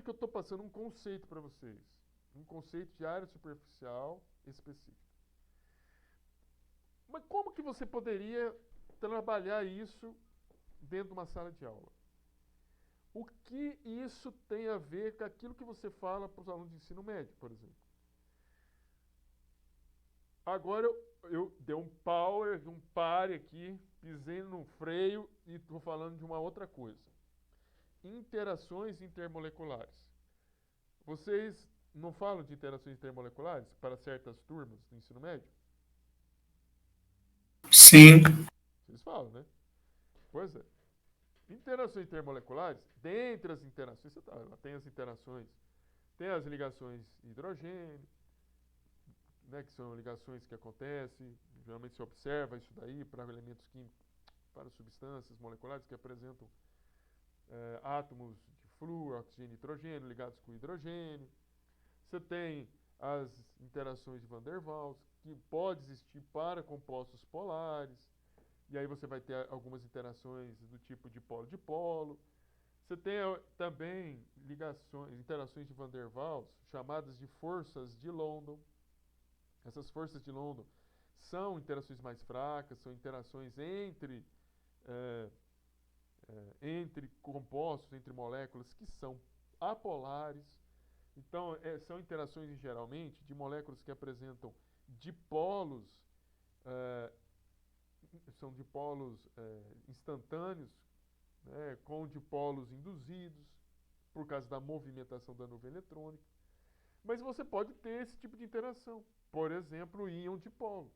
que eu estou passando um conceito para vocês. Um conceito de área superficial específica. Mas como que você poderia trabalhar isso dentro de uma sala de aula? O que isso tem a ver com aquilo que você fala para os alunos de ensino médio, por exemplo? Agora eu dei um power, um pare aqui, pisei no freio e estou falando de uma outra coisa. Interações intermoleculares. Vocês não falam de interações intermoleculares para certas turmas do ensino médio? Sim. Vocês falam, né? Pois é. Interações intermoleculares, dentre as interações, tem as interações, tem as ligações hidrogênio, né, que são ligações que acontecem, geralmente se observa isso daí para elementos químicos, para substâncias moleculares que apresentam átomos de flúor, oxigênio e nitrogênio ligados com hidrogênio. Você tem as interações de Van der Waals, que pode existir para compostos polares, e aí você vai ter algumas interações do tipo dipolo-dipolo. Você tem também interações de Van der Waals, chamadas de forças de London. Essas forças de London são interações mais fracas, são interações entre compostos, entre moléculas que são apolares. Então, são interações, geralmente, de moléculas que apresentam dipolos, são dipolos instantâneos, né, com dipolos induzidos, por causa da movimentação da nuvem eletrônica. Mas você pode ter esse tipo de interação. Por exemplo, íon-dipolo.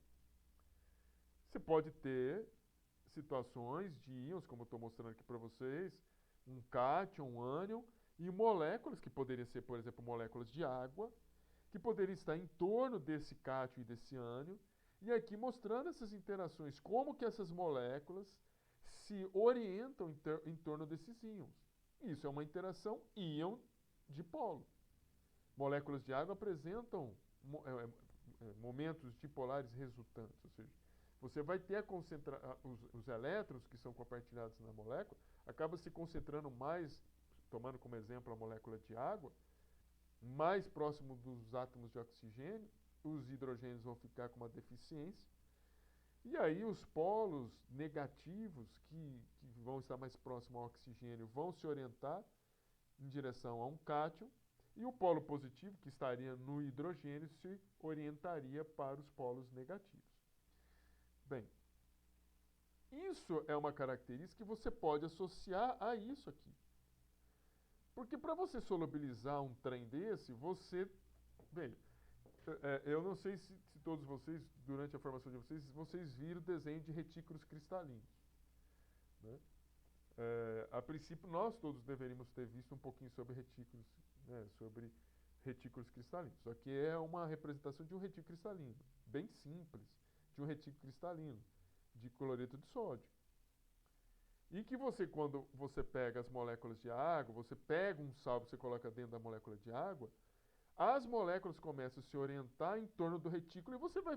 Você pode ter situações de íons, como eu estou mostrando aqui para vocês, um cátion, um ânion, e moléculas, que poderiam ser, por exemplo, moléculas de água, que poderiam estar em torno desse cátion e desse ânion, e aqui mostrando essas interações, como que essas moléculas se orientam em torno desses íons. Isso é uma interação íon-dipolo. Moléculas de água apresentam momentos dipolares resultantes, ou seja, você vai ter os elétrons que são compartilhados na molécula, acaba se concentrando mais, tomando como exemplo a molécula de água, mais próximo dos átomos de oxigênio, os hidrogênios vão ficar com uma deficiência, e aí os polos negativos, que vão estar mais próximos ao oxigênio, vão se orientar em direção a um cátion, e o polo positivo, que estaria no hidrogênio, se orientaria para os polos negativos. Bem, isso é uma característica que você pode associar a isso aqui. Porque para você solubilizar um trem desse, você... Bem, eu não sei se todos vocês, durante a formação de vocês viram o desenho de retículos cristalinos, né? A princípio, nós todos deveríamos ter visto um pouquinho sobre retículos, né, sobre retículos cristalinos. Só que é uma representação de um retículo cristalino, bem simples, de um retículo cristalino, de cloreto de sódio. E que quando você pega as moléculas de água, você pega um sal que você coloca dentro da molécula de água, as moléculas começam a se orientar em torno do retículo e você vai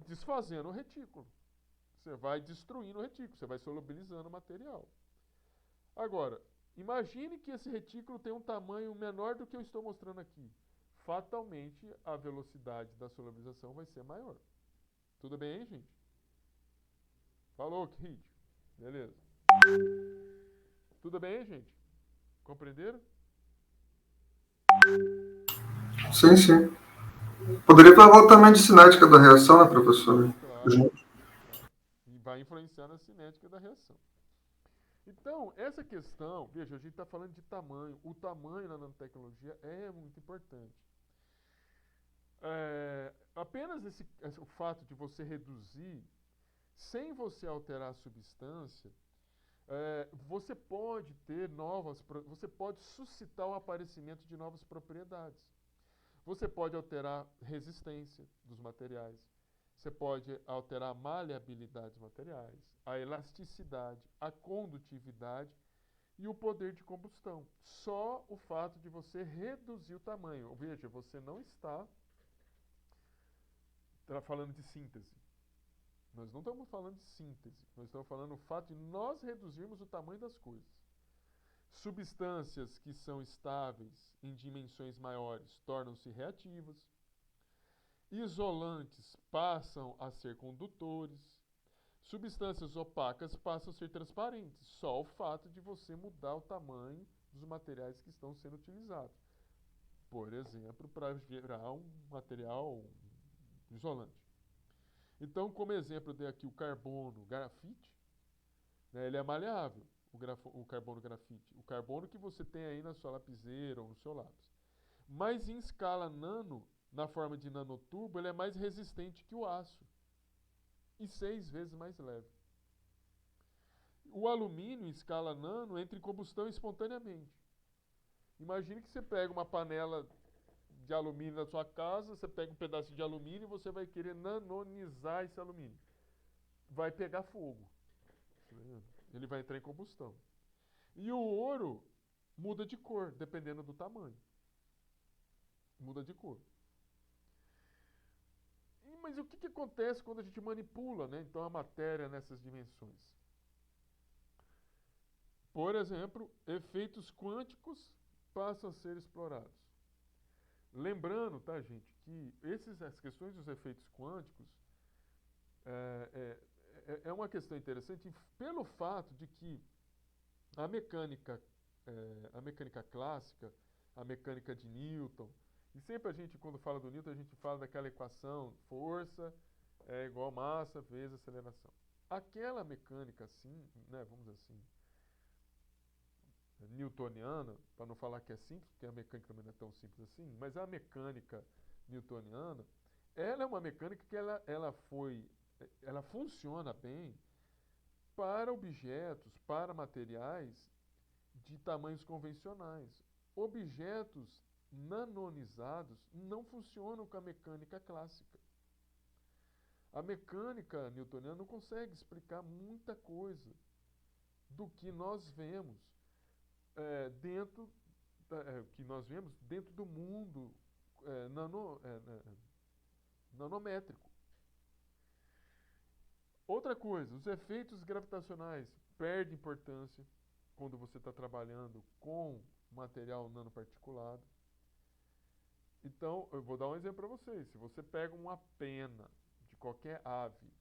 desfazendo o retículo. Você vai destruindo o retículo, você vai solubilizando o material. Agora, imagine que esse retículo tem um tamanho menor do que eu estou mostrando aqui. Fatalmente, a velocidade da solubilização vai ser maior. Tudo bem aí, gente? Falou, Kid. Beleza. Tudo bem aí, gente? Compreenderam? Sim, sim. Poderia falar também de cinética da reação, né, professor? Claro. E vai influenciar na cinética da reação. Então, essa questão, veja, a gente está falando de tamanho. O tamanho na nanotecnologia é muito importante. Apenas o fato de você reduzir, sem você alterar a substância, você pode você pode suscitar o aparecimento de novas propriedades. Você pode alterar a resistência dos materiais. Você pode alterar a maleabilidade dos materiais, a elasticidade, a condutividade e o poder de combustão. Só o fato de você reduzir o tamanho. Veja, você não está falando de síntese. Nós não estamos falando de síntese. Nós estamos falando do fato de nós reduzirmos o tamanho das coisas. Substâncias que são estáveis em dimensões maiores tornam-se reativas. Isolantes passam a ser condutores. Substâncias opacas passam a ser transparentes. Só o fato de você mudar o tamanho dos materiais que estão sendo utilizados. Por exemplo, para gerar um material isolante. Então, como exemplo, eu dei aqui o carbono grafite, né, ele é maleável, o carbono grafite. O carbono que você tem aí na sua lapiseira ou no seu lápis. Mas em escala nano, na forma de nanotubo, ele é mais resistente que o aço. E 6 vezes mais leve. O alumínio, em escala nano, entra em combustão espontaneamente. Imagine que você pega uma panela de alumínio na sua casa, você pega um pedaço de alumínio e você vai querer nanonizar esse alumínio. Vai pegar fogo. Ele vai entrar em combustão. E o ouro muda de cor, dependendo do tamanho. Muda de cor. Mas o que acontece quando a gente manipula, né, então, a matéria nessas dimensões? Por exemplo, efeitos quânticos passam a ser explorados. Lembrando, tá, gente, que as questões dos efeitos quânticos é uma questão interessante pelo fato de que a mecânica clássica, a mecânica de Newton, e sempre a gente, quando fala do Newton, a gente fala daquela equação, força é igual massa vezes aceleração. Aquela mecânica assim, né, vamos dizer assim, newtoniana, para não falar que é simples, porque a mecânica também não é tão simples assim, mas a mecânica newtoniana, ela é uma mecânica que ela funciona bem para objetos, para materiais de tamanhos convencionais. Objetos nanonizados não funcionam com a mecânica clássica. A mecânica newtoniana não consegue explicar muita coisa do que nós vemos dentro do mundo nanométrico. Outra coisa, os efeitos gravitacionais perdem importância quando você está trabalhando com material nanoparticulado. Então, eu vou dar um exemplo para vocês. Se você pega uma pena de qualquer ave,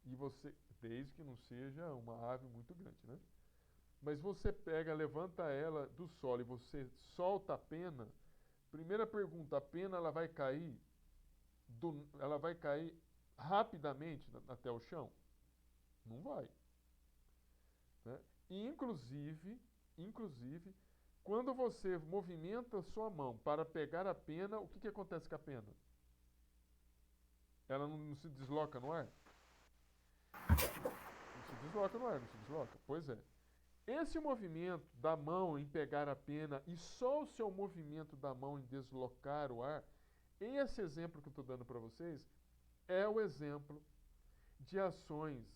e você, desde que não seja uma ave muito grande, né? Mas você levanta ela do solo e você solta a pena, primeira pergunta, a pena ela vai cair rapidamente até o chão? Não vai. Né? E inclusive, quando você movimenta sua mão para pegar a pena, o que acontece com a pena? Ela não se desloca no ar? Não se desloca no ar, não se desloca? Pois é. Esse movimento da mão em pegar a pena e só o seu movimento da mão em deslocar o ar, esse exemplo que eu estou dando para vocês é o exemplo de ações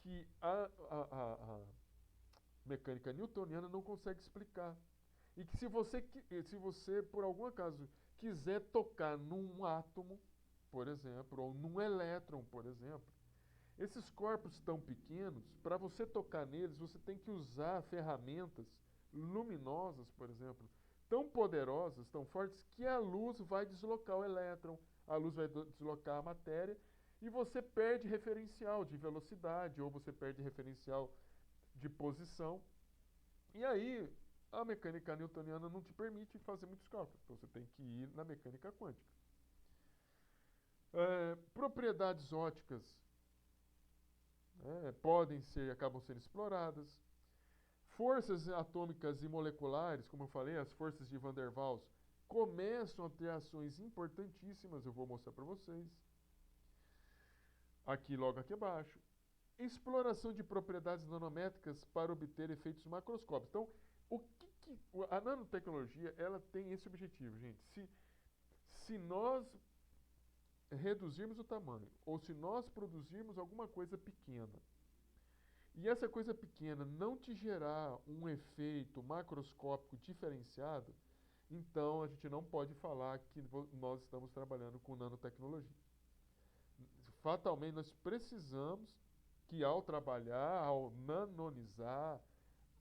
que a mecânica newtoniana não consegue explicar. E que se você, por algum acaso, quiser tocar num átomo, por exemplo, ou num elétron, por exemplo, esses corpos tão pequenos, para você tocar neles, você tem que usar ferramentas luminosas, por exemplo, tão poderosas, tão fortes, que a luz vai deslocar o elétron, a luz vai deslocar a matéria, e você perde referencial de velocidade, ou você perde referencial de posição. E aí, a mecânica newtoniana não te permite fazer muitos cálculos. Então, você tem que ir na mecânica quântica. Propriedades óticas acabam sendo exploradas. Forças atômicas e moleculares, como eu falei, as forças de Van der Waals, começam a ter ações importantíssimas, eu vou mostrar para vocês. Logo aqui abaixo. Exploração de propriedades nanométricas para obter efeitos macroscópicos. Então, a nanotecnologia ela tem esse objetivo, gente. Se nós reduzirmos o tamanho, ou se nós produzirmos alguma coisa pequena, e essa coisa pequena não te gerar um efeito macroscópico diferenciado, então a gente não pode falar que nós estamos trabalhando com nanotecnologia. Fatalmente, nós precisamos que ao trabalhar, ao nanonizar,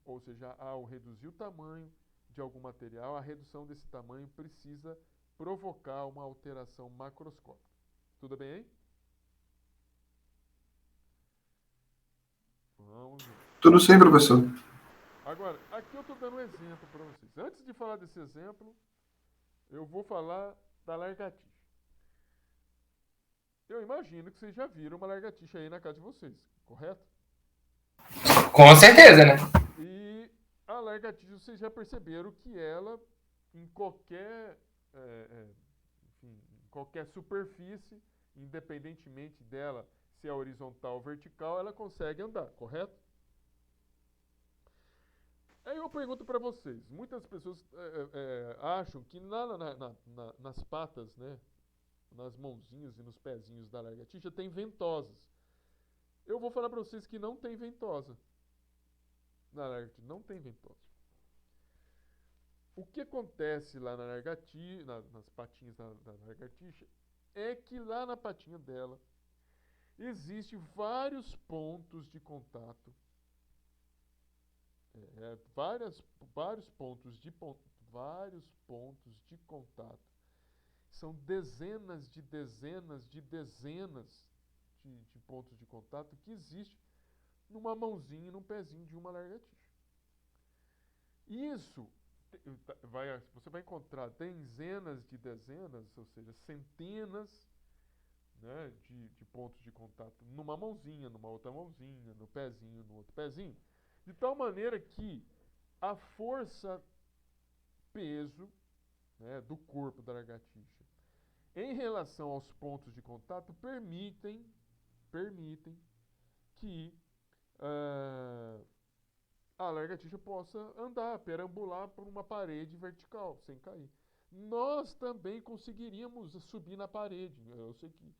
ou seja, ao reduzir o tamanho de algum material, a redução desse tamanho precisa provocar uma alteração macroscópica. Tudo bem aí? Vamos ver. Tudo sim, professor. Agora, aqui eu estou dando um exemplo para vocês. Antes de falar desse exemplo, eu vou falar da lagartixa. Eu imagino que vocês já viram uma lagartixa aí na casa de vocês, correto? Com certeza, né? E a lagartixa, vocês já perceberam que ela, em qualquer superfície, independentemente dela se é horizontal ou vertical, ela consegue andar, correto? Aí eu pergunto para vocês, muitas pessoas acham que nas patas, né, nas mãozinhas e nos pezinhos da lagartixa tem ventosas. Eu vou falar para vocês que não tem ventosa. Na lagartixa não tem ventosa. O que acontece lá na lagartixa, nas patinhas da lagartixa, é que lá na patinha dela existem vários pontos de contato vários pontos de contato. São dezenas de pontos de contato que existem numa mãozinha e num pezinho de uma lagartixa. Isso você vai encontrar dezenas, ou seja, centenas, né, de pontos de contato numa mãozinha, numa outra mãozinha, no pezinho, no outro pezinho, de tal maneira que a força, peso, né, do corpo da lagartixa em relação aos pontos de contato permitem que a lagartixa possa andar, perambular por uma parede vertical, sem cair. Nós também conseguiríamos subir na parede. Eu sei que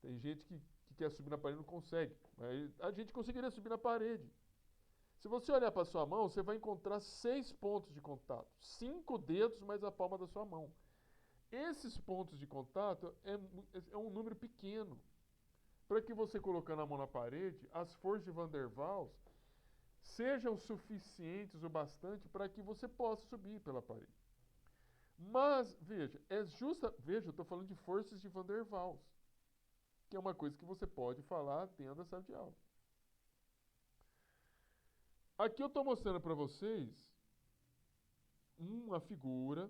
tem gente que quer subir na parede e não consegue. Mas a gente conseguiria subir na parede. Se você olhar para a sua mão, você vai encontrar 6 pontos de contato. 5 dedos mais a palma da sua mão. Esses pontos de contato é um número pequeno. Para que você colocando a mão na parede, as forças de Van der Waals sejam suficientes o bastante para que você possa subir pela parede. Mas, veja, eu estou falando de forças de Van der Waals, que é uma coisa que você pode falar dentro da sala de aula. Aqui eu estou mostrando para vocês uma figura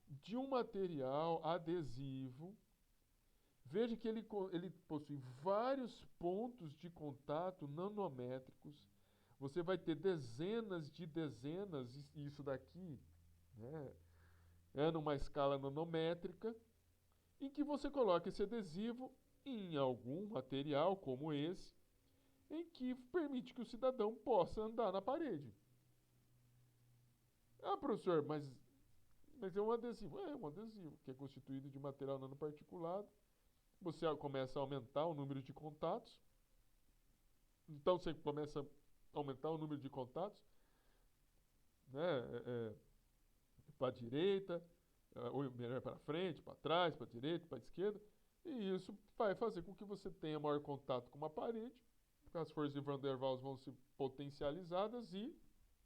de um material adesivo. Veja que ele possui vários pontos de contato nanométricos. Você vai ter dezenas, isso daqui, né, é numa escala nanométrica, em que você coloca esse adesivo em algum material como esse, em que permite que o cidadão possa andar na parede. Ah, professor, mas é um adesivo. É um adesivo, que é constituído de material nanoparticulado. Você começa a aumentar o número de contatos. Então você começa a aumentar o número de contatos, né, para a direita, ou melhor, para frente, para trás, para a direita, para a esquerda. E isso vai fazer com que você tenha maior contato com uma parede, as forças de Van der Waals vão ser potencializadas e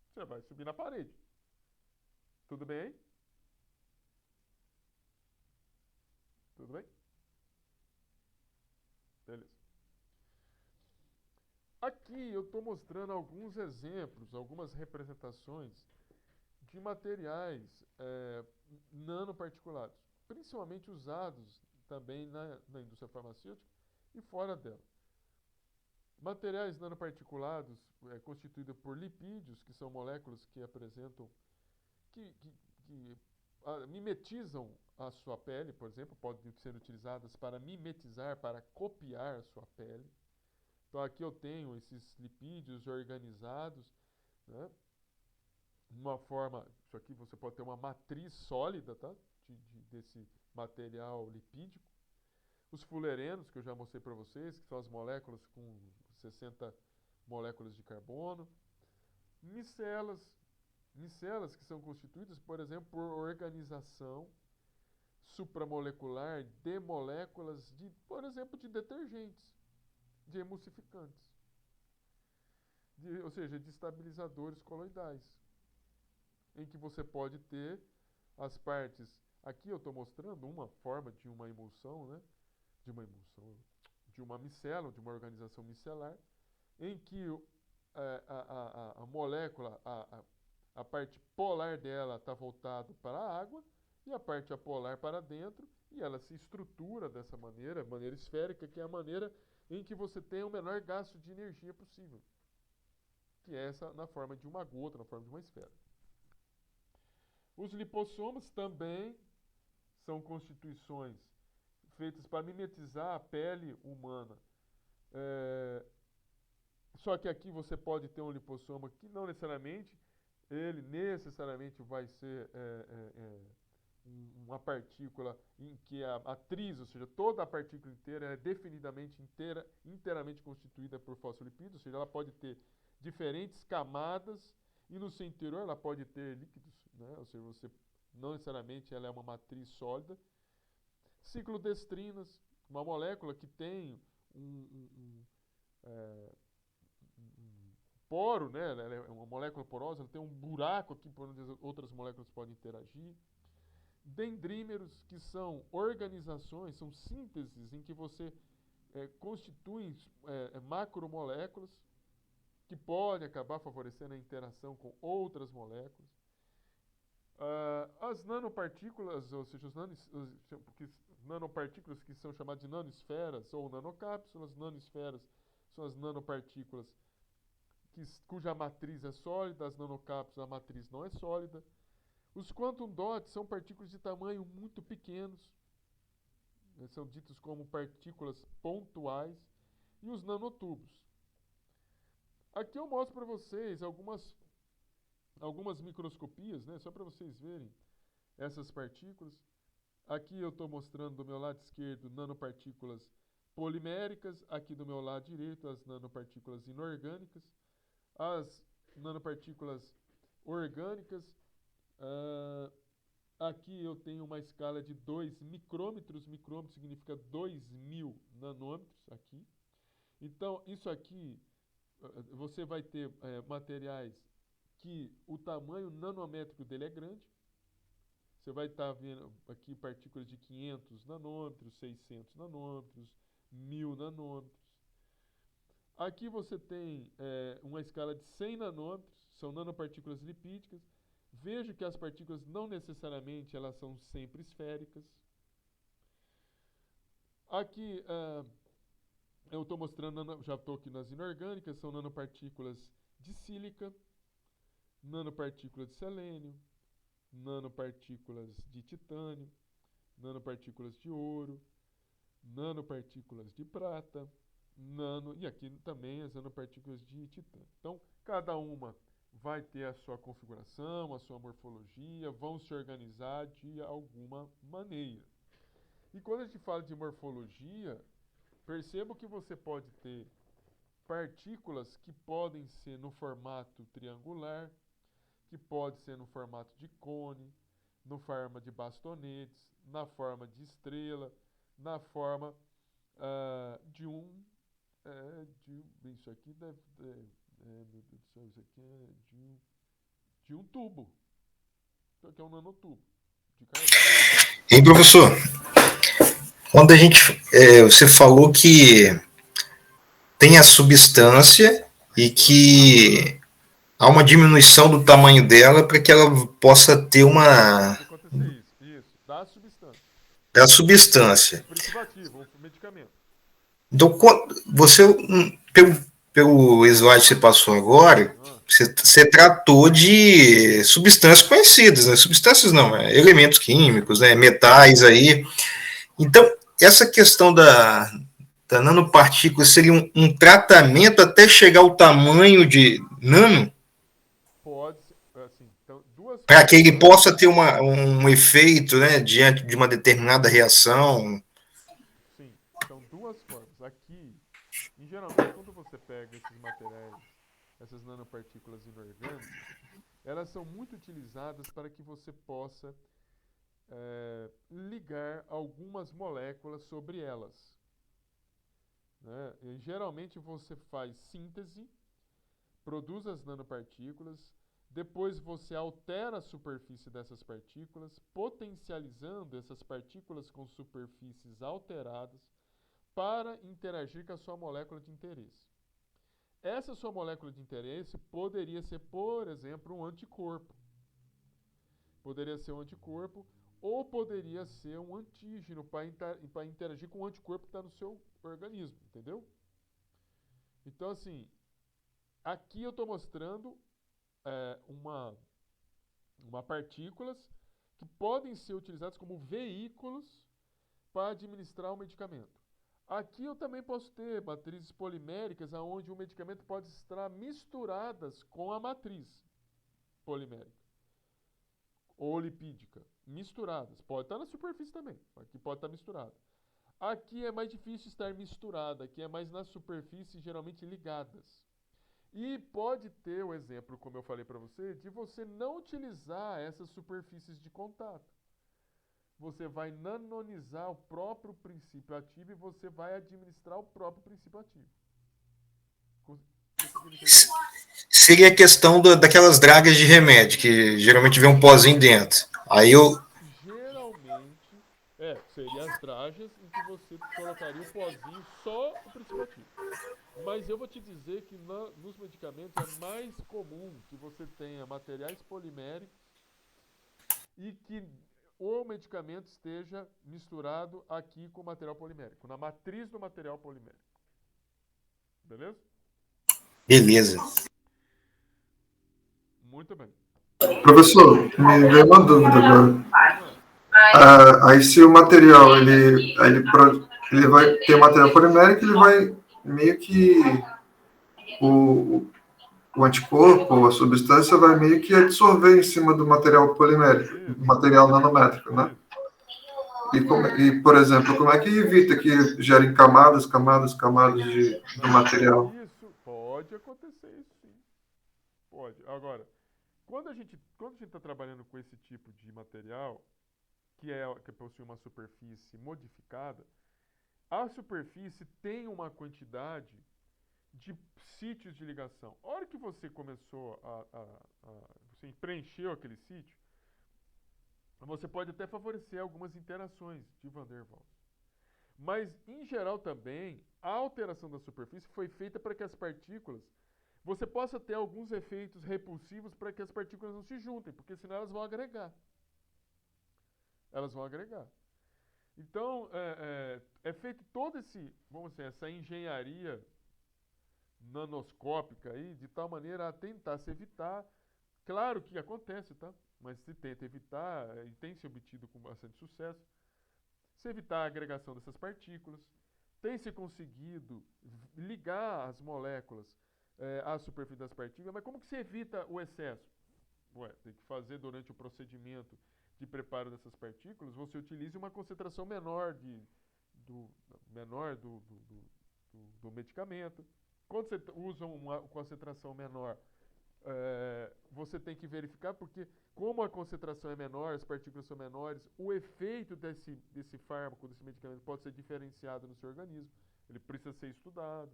você vai subir na parede. Tudo bem? Tudo bem? Beleza. Aqui eu estou mostrando alguns exemplos, algumas representações de materiais nanoparticulados, principalmente usados também na indústria farmacêutica e fora dela. Materiais nanoparticulados constituídos por lipídios, que são moléculas que apresentam, que mimetizam a sua pele, por exemplo, podem ser utilizadas para mimetizar, para copiar a sua pele. Então aqui eu tenho esses lipídios organizados, né, uma forma, isso aqui você pode ter uma matriz sólida, tá, desse material lipídico. Os fullerenos, que eu já mostrei para vocês, que são as moléculas com 60 moléculas de carbono. Micelas que são constituídas, por exemplo, por organização supramolecular de moléculas de, por exemplo, de detergentes, de emulsificantes, ou seja, de estabilizadores coloidais, em que você pode ter as partes. Aqui eu estou mostrando uma forma de uma emulsão, né? De uma micela, de uma organização micelar, em que a molécula, a parte polar dela está voltada para a água e a parte apolar para dentro, e ela se estrutura dessa maneira esférica, que é a maneira em que você tem o menor gasto de energia possível, que é essa na forma de uma gota, na forma de uma esfera. Os lipossomos também são constituições feitas para mimetizar a pele humana. Só que aqui você pode ter um lipossoma que não necessariamente, ele necessariamente vai ser uma partícula em que a matriz, ou seja, toda a partícula inteira é definidamente inteiramente constituída por fosfolipídios, ou seja, ela pode ter diferentes camadas e no seu interior ela pode ter líquidos, né? Ou seja, não necessariamente ela é uma matriz sólida. Ciclodestrinas, uma molécula que tem poro, né? Ela é uma molécula porosa, ela tem um buraco aqui por onde as outras moléculas podem interagir. Dendrímeros, que são organizações, são sínteses em que você constitui macromoléculas que podem acabar favorecendo a interação com outras moléculas. As nanopartículas, ou seja, nanopartículas que são chamadas de nanosferas ou nanocápsulas. Nanosferas são as nanopartículas cuja matriz é sólida, as nanocápsulas, a matriz não é sólida. Os quantum dots são partículas de tamanho muito pequenos, são ditos como partículas pontuais, e os nanotubos. Aqui eu mostro para vocês algumas microscopias, né, só para vocês verem essas partículas. Aqui eu estou mostrando do meu lado esquerdo nanopartículas poliméricas, aqui do meu lado direito as nanopartículas inorgânicas, as nanopartículas orgânicas. Aqui eu tenho uma escala de 2 micrômetros. Micrômetro significa 2.000 nanômetros aqui. Então, isso aqui, você vai ter materiais que o tamanho nanométrico dele é grande. Você vai estar vendo aqui partículas de 500 nanômetros, 600 nanômetros, 1.000 nanômetros. Aqui você tem uma escala de 100 nanômetros, são nanopartículas lipídicas. Veja que as partículas não necessariamente elas são sempre esféricas. Aqui eu estou mostrando, já estou aqui nas inorgânicas, são nanopartículas de sílica, nanopartículas de selênio, nanopartículas de titânio, nanopartículas de ouro, nanopartículas de prata, e aqui também as nanopartículas de titânio. Então, cada uma vai ter a sua configuração, a sua morfologia, vão se organizar de alguma maneira. E quando a gente fala de morfologia, perceba que você pode ter partículas que podem ser no formato triangular, que pode ser no formato de cone, no forma de bastonetes, na forma de estrela, na forma isso aqui deve meu Deus do céu, isso aqui é de um tubo. Isso aqui é um nanotubo de carbono. E professor, quando você falou que tem a substância e que há uma diminuição do tamanho dela para que ela possa ter uma... Acontecer isso, da substância. Da substância. Preservativo, ou medicamento. Então, você, pelo slide que você passou agora, você tratou de substâncias conhecidas, né? Substâncias não, elementos químicos, né? Metais aí. Então, essa questão da nanopartícula seria um tratamento até chegar ao tamanho de nano? Pode ser, assim, então, para que ele possa ter um efeito, né, diante de uma determinada reação. Sim, são duas formas. Aqui, geralmente, quando você pega esses materiais, essas nanopartículas inorgânicas, elas são muito utilizadas para que você possa ligar algumas moléculas sobre elas. Né? E, geralmente você faz síntese, produz as nanopartículas, depois você altera a superfície dessas partículas, potencializando essas partículas com superfícies alteradas para interagir com a sua molécula de interesse. Essa sua molécula de interesse poderia ser, por exemplo, um anticorpo. Poderia ser um anticorpo ou poderia ser um antígeno para interagir com o anticorpo que está no seu organismo, entendeu? Então, assim, aqui eu estou mostrando uma partículas que podem ser utilizadas como veículos para administrar o medicamento. Aqui eu também posso ter matrizes poliméricas onde o medicamento pode estar misturadas com a matriz polimérica ou lipídica, misturadas. Pode estar na superfície também, aqui pode estar misturado. Aqui é mais difícil estar misturada, aqui é mais na superfície, geralmente ligadas. E pode ter o exemplo, como eu falei para você, de você não utilizar essas superfícies de contato. Você vai nanonizar o próprio princípio ativo e você vai administrar o próprio princípio ativo. seria a questão daquelas dragas de remédio, que geralmente vem um pozinho dentro. Aí eu. Geralmente, seria as dragas em que você colocaria o pozinho só o princípio ativo. Mas eu vou te dizer que nos medicamentos é mais comum que você tenha materiais poliméricos e que o medicamento esteja misturado aqui com o material polimérico, na matriz do material polimérico. Beleza? Beleza. Muito bem. Professor, me veio uma dúvida agora. Aí se o material, ele vai ter material polimérico, ele vai meio que o anticorpo, a substância vai meio que absorver em cima do material polimérico, do material nanométrico, né? Por exemplo, como é que evita que gerem camadas de material? Isso pode acontecer, isso sim. Pode. Agora, quando a gente está trabalhando com esse tipo de material, que possui uma superfície modificada, a superfície tem uma quantidade de sítios de ligação. A hora que você começou você preencheu aquele sítio, você pode até favorecer algumas interações de Van der Waals. Mas, em geral também, a alteração da superfície foi feita para que as partículas, você possa ter alguns efeitos repulsivos para que as partículas não se juntem, porque senão elas vão agregar. Elas vão agregar. Então, é feito todo essa engenharia nanoscópica aí, de tal maneira a tentar se evitar. Claro que acontece, tá? Mas se tenta evitar, e tem se obtido com bastante sucesso, se evitar a agregação dessas partículas, tem se conseguido ligar as moléculas à superfície das partículas, mas como que se evita o excesso? Tem que fazer durante o procedimento de preparo dessas partículas, você utilize uma concentração menor do medicamento. Quando você usa uma concentração menor, você tem que verificar, porque como a concentração é menor, as partículas são menores, o efeito desse fármaco, desse medicamento, pode ser diferenciado no seu organismo. Ele precisa ser estudado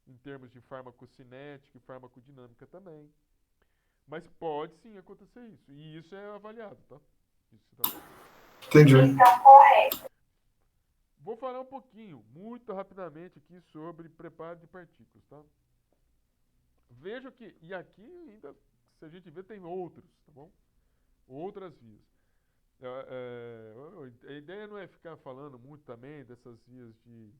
em termos de farmacocinética e farmacodinâmica também. Mas pode sim acontecer isso. E isso é avaliado, tá? Isso tá. Entendi. Vou falar um pouquinho, muito rapidamente aqui, sobre preparo de partículas, tá? Veja que, e aqui ainda, se a gente vê, tem outros, tá bom? Outras vias. A ideia não é ficar falando muito também dessas vias de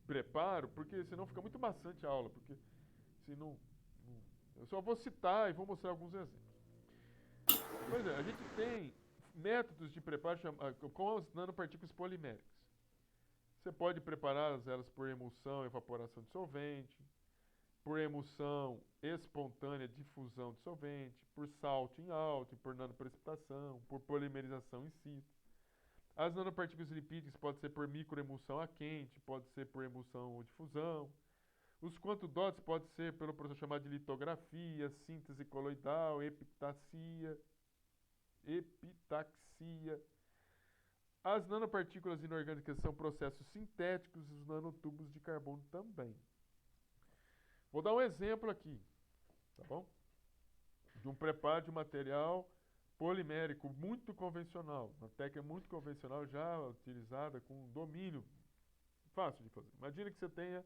preparo, porque senão fica muito maçante a aula, porque senão eu só vou citar e vou mostrar alguns exemplos. Pois é, a gente tem métodos de preparo com as nanopartículas poliméricas. Você pode preparar elas por emulsão e evaporação de solvente, por emulsão espontânea de fusão de solvente, por salto em alto, por nanoprecipitação, por polimerização in situ. As nanopartículas lipídicas podem ser por microemulsão a quente, pode ser por emulsão ou difusão. Os quantodots podem ser pelo processo chamado de litografia, síntese coloidal, epitaxia. As nanopartículas inorgânicas são processos sintéticos e os nanotubos de carbono também. Vou dar um exemplo aqui, tá bom? De um preparo de material polimérico muito convencional, uma técnica muito convencional já utilizada com domínio fácil de fazer. Imagina que você tenha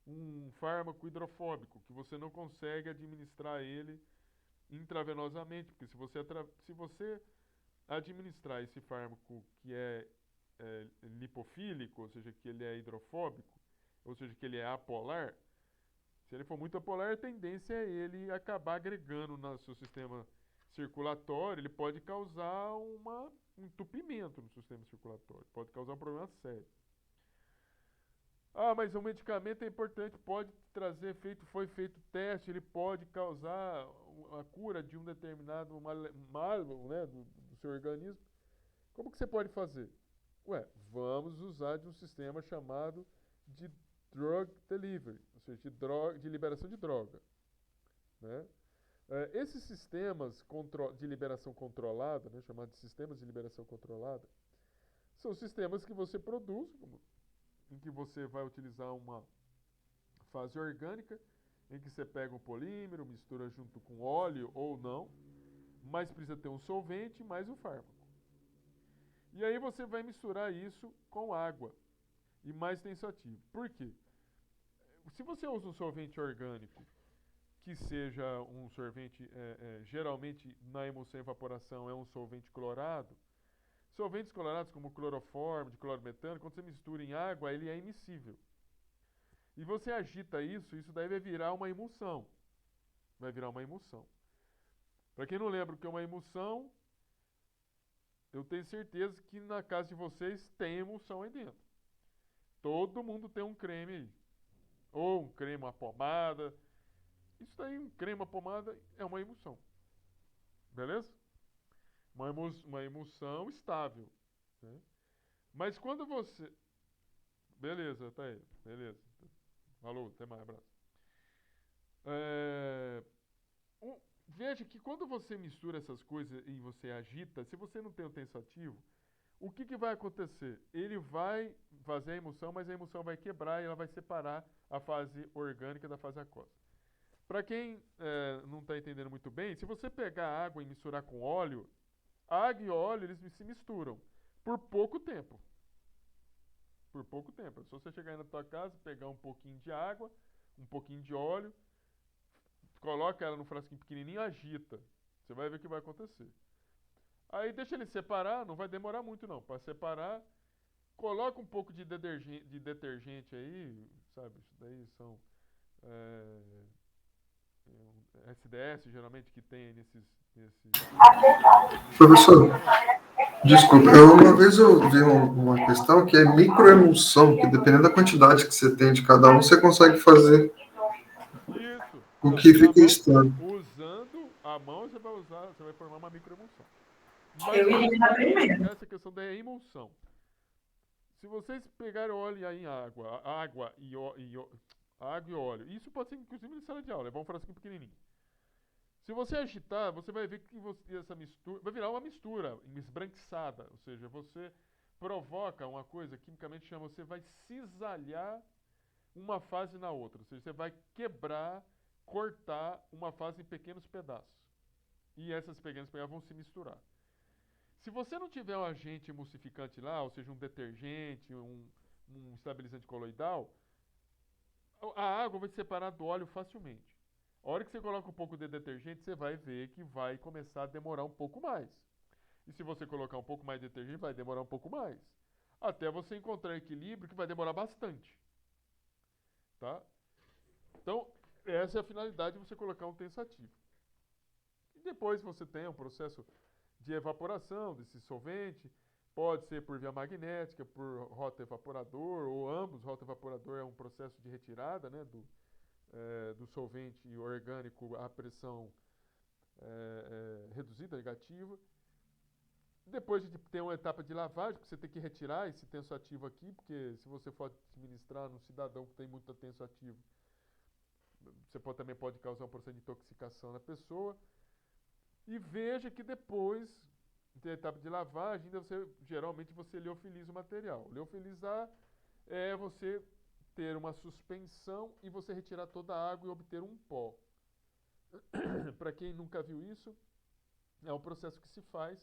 um fármaco hidrofóbico, que você não consegue administrar ele intravenosamente, porque se você administrar esse fármaco que é lipofílico, ou seja, que ele é hidrofóbico, ou seja, que ele é apolar, se ele for muito apolar, a tendência é ele acabar agregando no seu sistema circulatório, ele pode causar um entupimento no sistema circulatório, pode causar um problema sério. Mas o medicamento é importante, pode trazer efeito, foi feito teste, ele pode causar a cura de um determinado mal, né, do seu organismo. Como que você pode fazer? Vamos usar de um sistema chamado de drug delivery, ou seja, de liberação de droga, né? Esses sistemas de liberação controlada, né, chamados de sistemas de liberação controlada, são sistemas que você produz, em que você vai utilizar uma fase orgânica em que você pega um polímero, mistura junto com óleo ou não, mas precisa ter um solvente mais um fármaco. E aí você vai misturar isso com água e mais tensoativo. Por quê? Se você usa um solvente orgânico, que seja um solvente, geralmente na emulsão e evaporação é um solvente clorado, solventes clorados como cloroformo, de clorometano, quando você mistura em água, ele é immiscível. E você agita isso daí vai virar uma emulsão. Vai virar uma emulsão. Para quem não lembra o que é uma emulsão, eu tenho certeza que na casa de vocês tem emulsão aí dentro. Todo mundo tem um creme aí. Ou um creme, uma pomada. Isso daí, um creme, uma pomada, é uma emulsão. Beleza? Uma emulsão estável. Né? Mas quando você... Beleza, tá aí. Beleza. Falou, até mais, abraço. Veja que quando você mistura essas coisas e você agita, se você não tem o tensoativo, o que vai acontecer? Ele vai fazer a emulsão, mas a emulsão vai quebrar e ela vai separar a fase orgânica da fase aquosa. Para quem não está entendendo muito bem, se você pegar água e misturar com óleo, água e óleo eles se misturam por pouco tempo. Por pouco tempo. É só você chegar aí na tua casa, pegar um pouquinho de água, um pouquinho de óleo, coloca ela num frasquinho pequenininho e agita. Você vai ver o que vai acontecer. Aí deixa ele separar, não vai demorar muito não. Para separar, coloca um pouco de detergente aí, sabe? Isso daí são SDS, geralmente, que tem nesses... Professor, desculpa, uma vez eu vi uma questão que é microemulsão, que dependendo da quantidade que você tem de cada um, você consegue fazer Isso. o que fica estranho. Usando a mão, você vai formar uma microemulsão. Eu iria na primeira. Essa questão da emulsão. Se vocês pegarem óleo em água e óleo, isso pode ser inclusive em sala de aula, levar um frasquinho pequenininho. Se você agitar, você vai ver que essa mistura vai virar uma mistura esbranquiçada, ou seja, você provoca uma coisa, quimicamente chama, você vai cisalhar uma fase na outra, ou seja, você vai quebrar, cortar uma fase em pequenos pedaços. E essas pequenos pedaços vão se misturar. Se você não tiver um agente emulsificante lá, ou seja, um detergente, um estabilizante coloidal, a água vai se separar do óleo facilmente. A hora que você coloca um pouco de detergente, você vai ver que vai começar a demorar um pouco mais. E se você colocar um pouco mais de detergente, vai demorar um pouco mais. Até você encontrar equilíbrio, que vai demorar bastante. Tá? Então, essa é a finalidade de você colocar um tensativo. E depois você tem um processo de evaporação desse solvente, pode ser por via magnética, por roto-evaporador, ou ambos. Roto-evaporador é um processo de retirada, né, do solvente orgânico à pressão reduzida, negativa. Depois de ter uma etapa de lavagem, porque você tem que retirar esse tensoativo aqui, porque se você for administrar num cidadão que tem muito tensoativo, você também pode causar um processo de intoxicação na pessoa. E veja que depois da etapa de lavagem, geralmente você liofiliza o material. Liofilizar é você ter uma suspensão e você retirar toda a água e obter um pó. Para quem nunca viu isso, é um processo que se faz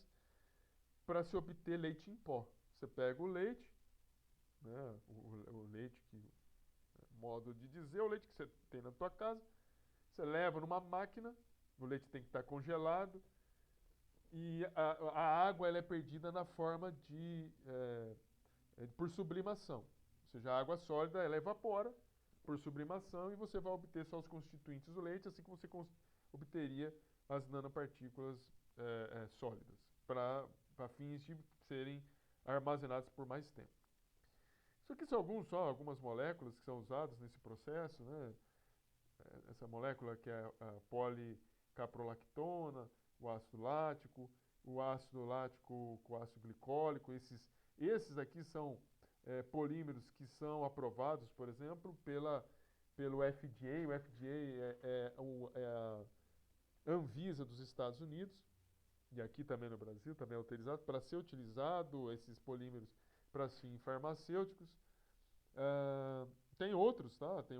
para se obter leite em pó. Você pega o leite, né, o leite que, modo de dizer, o leite que você tem na tua casa, você leva numa máquina, o leite tem que estar congelado, e a água ela é perdida na forma por sublimação. Ou seja, a água sólida ela evapora por sublimação e você vai obter só os constituintes do leite, assim como você obteria as nanopartículas sólidas, para fins de serem armazenadas por mais tempo. Isso aqui são algumas moléculas que são usadas nesse processo, né? Essa molécula que é a policaprolactona, o ácido lático com ácido glicólico. Esses aqui são polímeros que são aprovados, por exemplo, pelo FDA. O FDA é a Anvisa dos Estados Unidos, e aqui também no Brasil, também é autorizado para ser utilizado esses polímeros para fins farmacêuticos. Tem outros, tá? Tem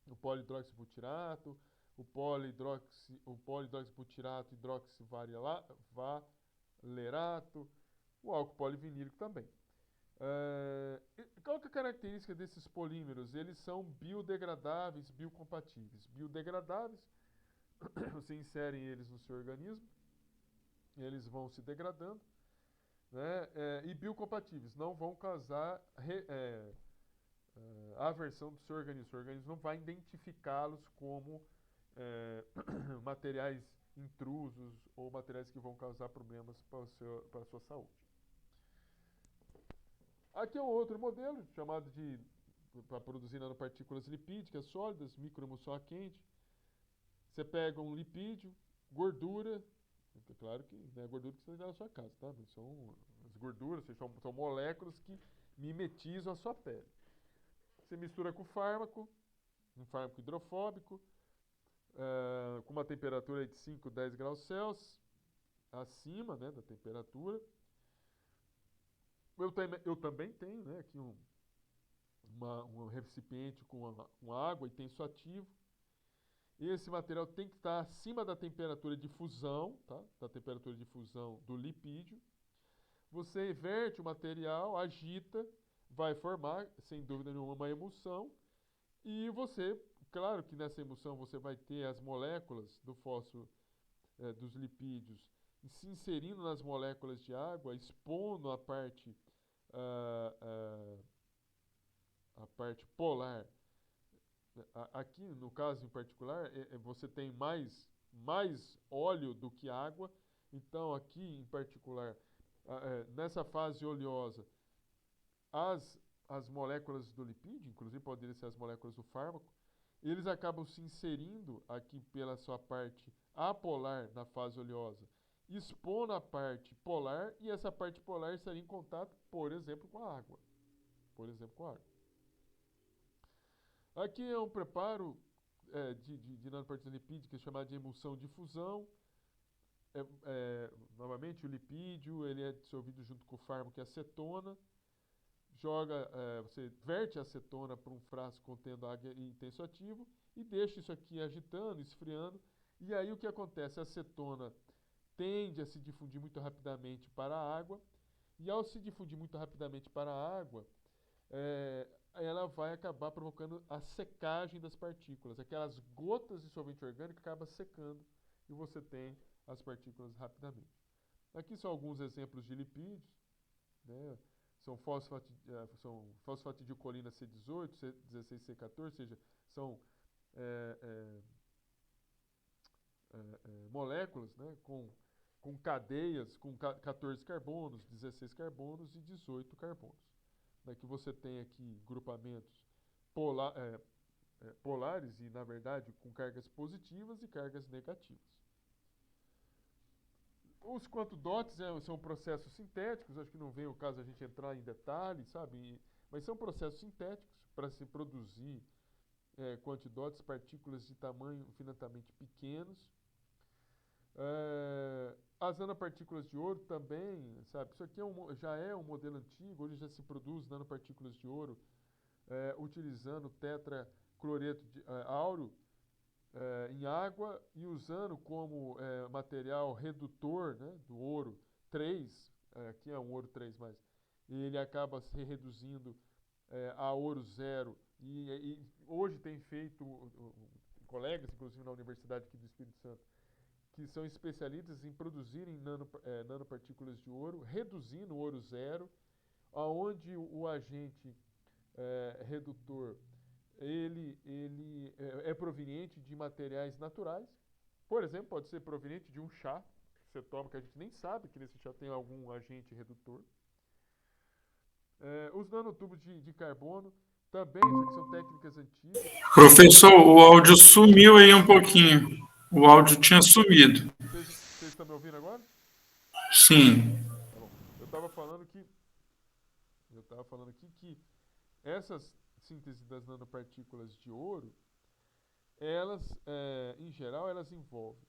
o polihidroxibutirato, o polihidroxibutirato hidroxivalerato, o álcool polivinílico também. Qual que é a característica desses polímeros? Eles são biodegradáveis, biocompatíveis. Biodegradáveis, você insere eles no seu organismo, eles vão se degradando, né? E biocompatíveis, não vão causar aversão do seu organismo. O seu organismo não vai identificá-los como materiais intrusos ou materiais que vão causar problemas para a sua saúde. Aqui é um outro modelo, chamado para produzir nanopartículas lipídicas sólidas, microemulsão a quente. Você pega um lipídio, gordura, é claro que não é gordura que você tem na sua casa, tá? São as gorduras, são moléculas que mimetizam a sua pele. Você mistura com fármaco, um fármaco hidrofóbico, com uma temperatura de 5, 10 graus Celsius, acima, né, da temperatura. Eu também tenho, né, aqui um recipiente com água e tensoativo. Esse material tem que estar acima da temperatura de fusão, tá? Da temperatura de fusão do lipídio. Você verte o material, agita, vai formar, sem dúvida nenhuma, uma emulsão. E você, claro que nessa emulsão você vai ter as moléculas do fósforo, dos lipídios, se inserindo nas moléculas de água, expondo a parte polar. Aqui, no caso em particular, você tem mais óleo do que água. Então, aqui em particular, nessa fase oleosa, as moléculas do lipídio, inclusive poderiam ser as moléculas do fármaco, eles acabam se inserindo aqui pela sua parte apolar na fase oleosa, expondo a parte polar, e essa parte polar estaria em contato, por exemplo, com a água. Aqui é um preparo de nanopartículas lipídicas chamado de emulsão de fusão. Novamente, o lipídio ele é dissolvido junto com o fármaco e acetona. Você verte a acetona para um frasco contendo água e tensoativo e deixa isso aqui agitando, esfriando. E aí o que acontece? A acetona tende a se difundir muito rapidamente para a água. E ao se difundir muito rapidamente para a água, ela vai acabar provocando a secagem das partículas. Aquelas gotas de solvente orgânico acabam secando e você tem as partículas rapidamente. Aqui são alguns exemplos de lipídios, né? São fosfatidilcolina C18, C16C14, ou seja, são moléculas, né, com cadeias com 14 carbonos, 16 carbonos e 18 carbonos. Que você tem aqui grupamentos polares e, na verdade, com cargas positivas e cargas negativas. Os quantodots são processos sintéticos, acho que não vem o caso a gente entrar em detalhes, sabe? Mas são processos sintéticos para se produzir quantidotes, partículas de tamanho infinitamente pequenos. As nanopartículas de ouro também, sabe? Isso aqui já é um modelo antigo, hoje já se produz nanopartículas de ouro utilizando tetracloreto de áureo em água e usando como material redutor, né, do ouro 3, aqui é um ouro 3+, e ele acaba se reduzindo a ouro 0. E hoje tem feito colegas, inclusive na Universidade aqui do Espírito Santo, que são especialistas em produzirem nanopartículas de ouro, reduzindo o ouro 0, onde o agente redutor ele é proveniente de materiais naturais. Por exemplo, pode ser proveniente de um chá que você toma, que a gente nem sabe que nesse chá tem algum agente redutor. Os nanotubos de carbono também, isso aqui são técnicas antigas. Professor, o áudio sumiu aí um pouquinho. O áudio tinha sumido. Vocês estão me ouvindo agora? Sim. Tá bom. Eu estava falando aqui que essas síntese das nanopartículas de ouro, elas, em geral, elas envolvem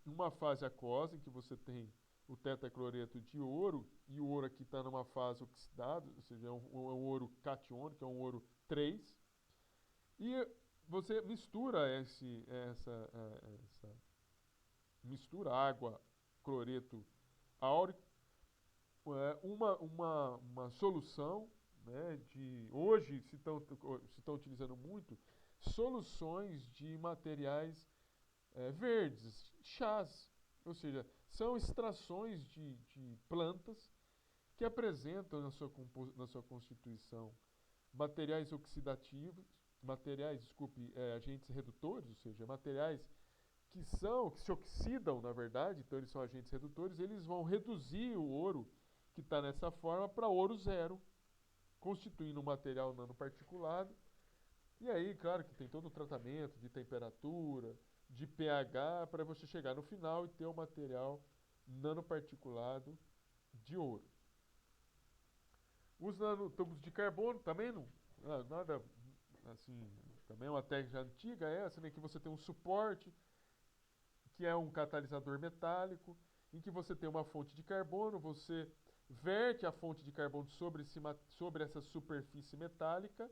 uma fase aquosa, em que você tem o tetracloreto de ouro, e o ouro aqui está numa fase oxidada, ou seja, é um ouro catiônico, é um ouro 3, e você mistura mistura água, cloreto áurico, uma solução, né, hoje se estão utilizando muito soluções de materiais verdes, chás, ou seja, são extrações de plantas que apresentam na sua constituição materiais oxidativos, agentes redutores, ou seja, materiais que se oxidam, na verdade, então eles são agentes redutores, eles vão reduzir o ouro que está nessa forma para ouro zero, constituindo um material nanoparticulado. E aí, claro que tem todo o tratamento de temperatura, de pH, para você chegar no final e ter um material nanoparticulado de ouro. Os nanotubos de carbono também nada assim, também é uma técnica antiga essa, né, que você tem um suporte que é um catalisador metálico, em que você tem uma fonte de carbono, você verte a fonte de carbono sobre essa superfície metálica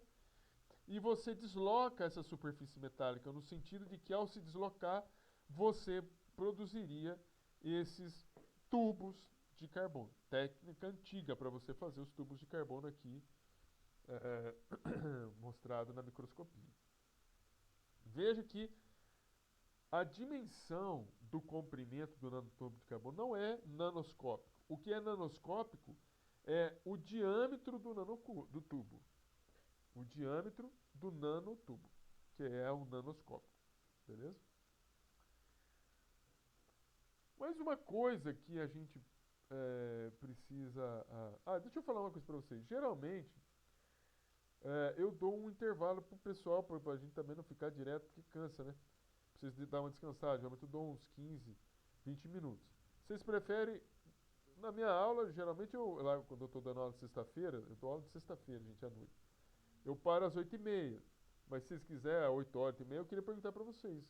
e você desloca essa superfície metálica, no sentido de que ao se deslocar, você produziria esses tubos de carbono. Técnica antiga para você fazer os tubos de carbono aqui, mostrado na microscopia. Veja que a dimensão do comprimento do nanotubo de carbono não é nanoscópico. O que é nanoscópico é o diâmetro do tubo. O diâmetro do nanotubo, que é o nanoscópico. Beleza? Mas uma coisa que a gente precisa... deixa eu falar uma coisa para vocês. Geralmente, eu dou um intervalo para o pessoal, para a gente também não ficar direto, porque cansa, né? Precisa dar uma descansada. Geralmente eu dou uns 15, 20 minutos. Vocês preferem... Na minha aula, geralmente, lá quando eu estou dando aula de sexta-feira, eu dou aula de sexta-feira, gente, à noite. Eu paro às 8h30. Mas se vocês quiserem, às 8h, 8h30, eu queria perguntar para vocês.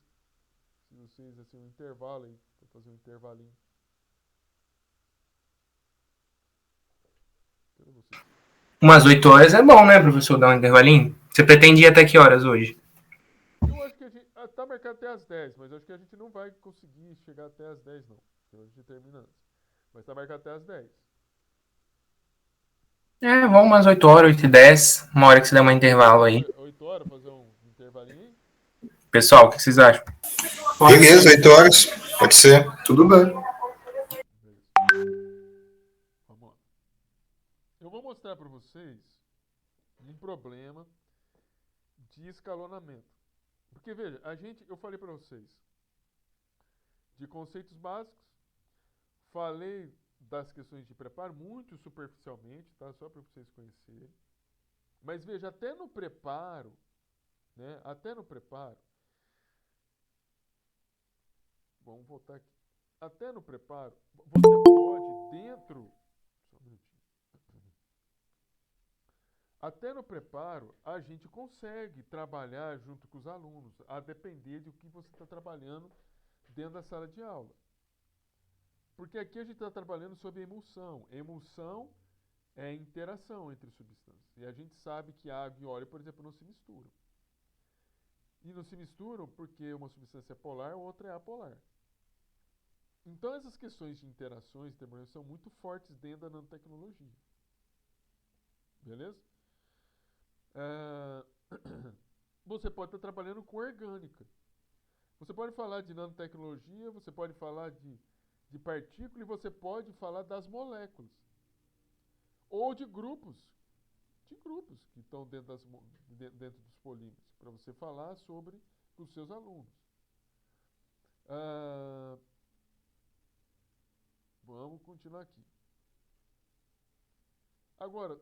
Se vocês, assim, um intervalo aí, para fazer um intervalinho. Quero vocês. Umas 8 horas é bom, né, professor, dar um intervalinho? Você pretende ir até que horas hoje? Eu acho que a gente... tá marcado até às 10, mas eu acho que a gente não vai conseguir chegar até às 10, não. Então a gente termina antes. Mas tá marcado até às 10. Vamos umas 8 horas, 8h10, uma hora que você dá um intervalo aí. 8 horas, fazer um intervalinho aí? Pessoal, o que vocês acham? Beleza, 8 horas. Pode ser. Tudo bem. Vamos lá. Eu vou mostrar para vocês um problema de escalonamento. Porque, veja, eu falei para vocês de conceitos básicos, falei das questões de preparo muito superficialmente, tá? Só para vocês conhecerem. Mas veja, até no preparo, né? Até no preparo, vamos voltar aqui. Até no preparo, você pode dentro... Só um minutinho. Até no preparo, a gente consegue trabalhar junto com os alunos, a depender do que você está trabalhando dentro da sala de aula. Porque aqui a gente está trabalhando sobre emulsão. Emulsão é interação entre substâncias. E a gente sabe que água e óleo, por exemplo, não se misturam. E não se misturam porque uma substância é polar, outra é apolar. Então essas questões de interações e termodinâmica são muito fortes dentro da nanotecnologia. Beleza? Você pode estar trabalhando com orgânica. Você pode falar de nanotecnologia, você pode falar de partícula e você pode falar das moléculas. Ou de grupos que estão dentro dos polímeros, para você falar sobre com os seus alunos. Vamos continuar aqui. Agora,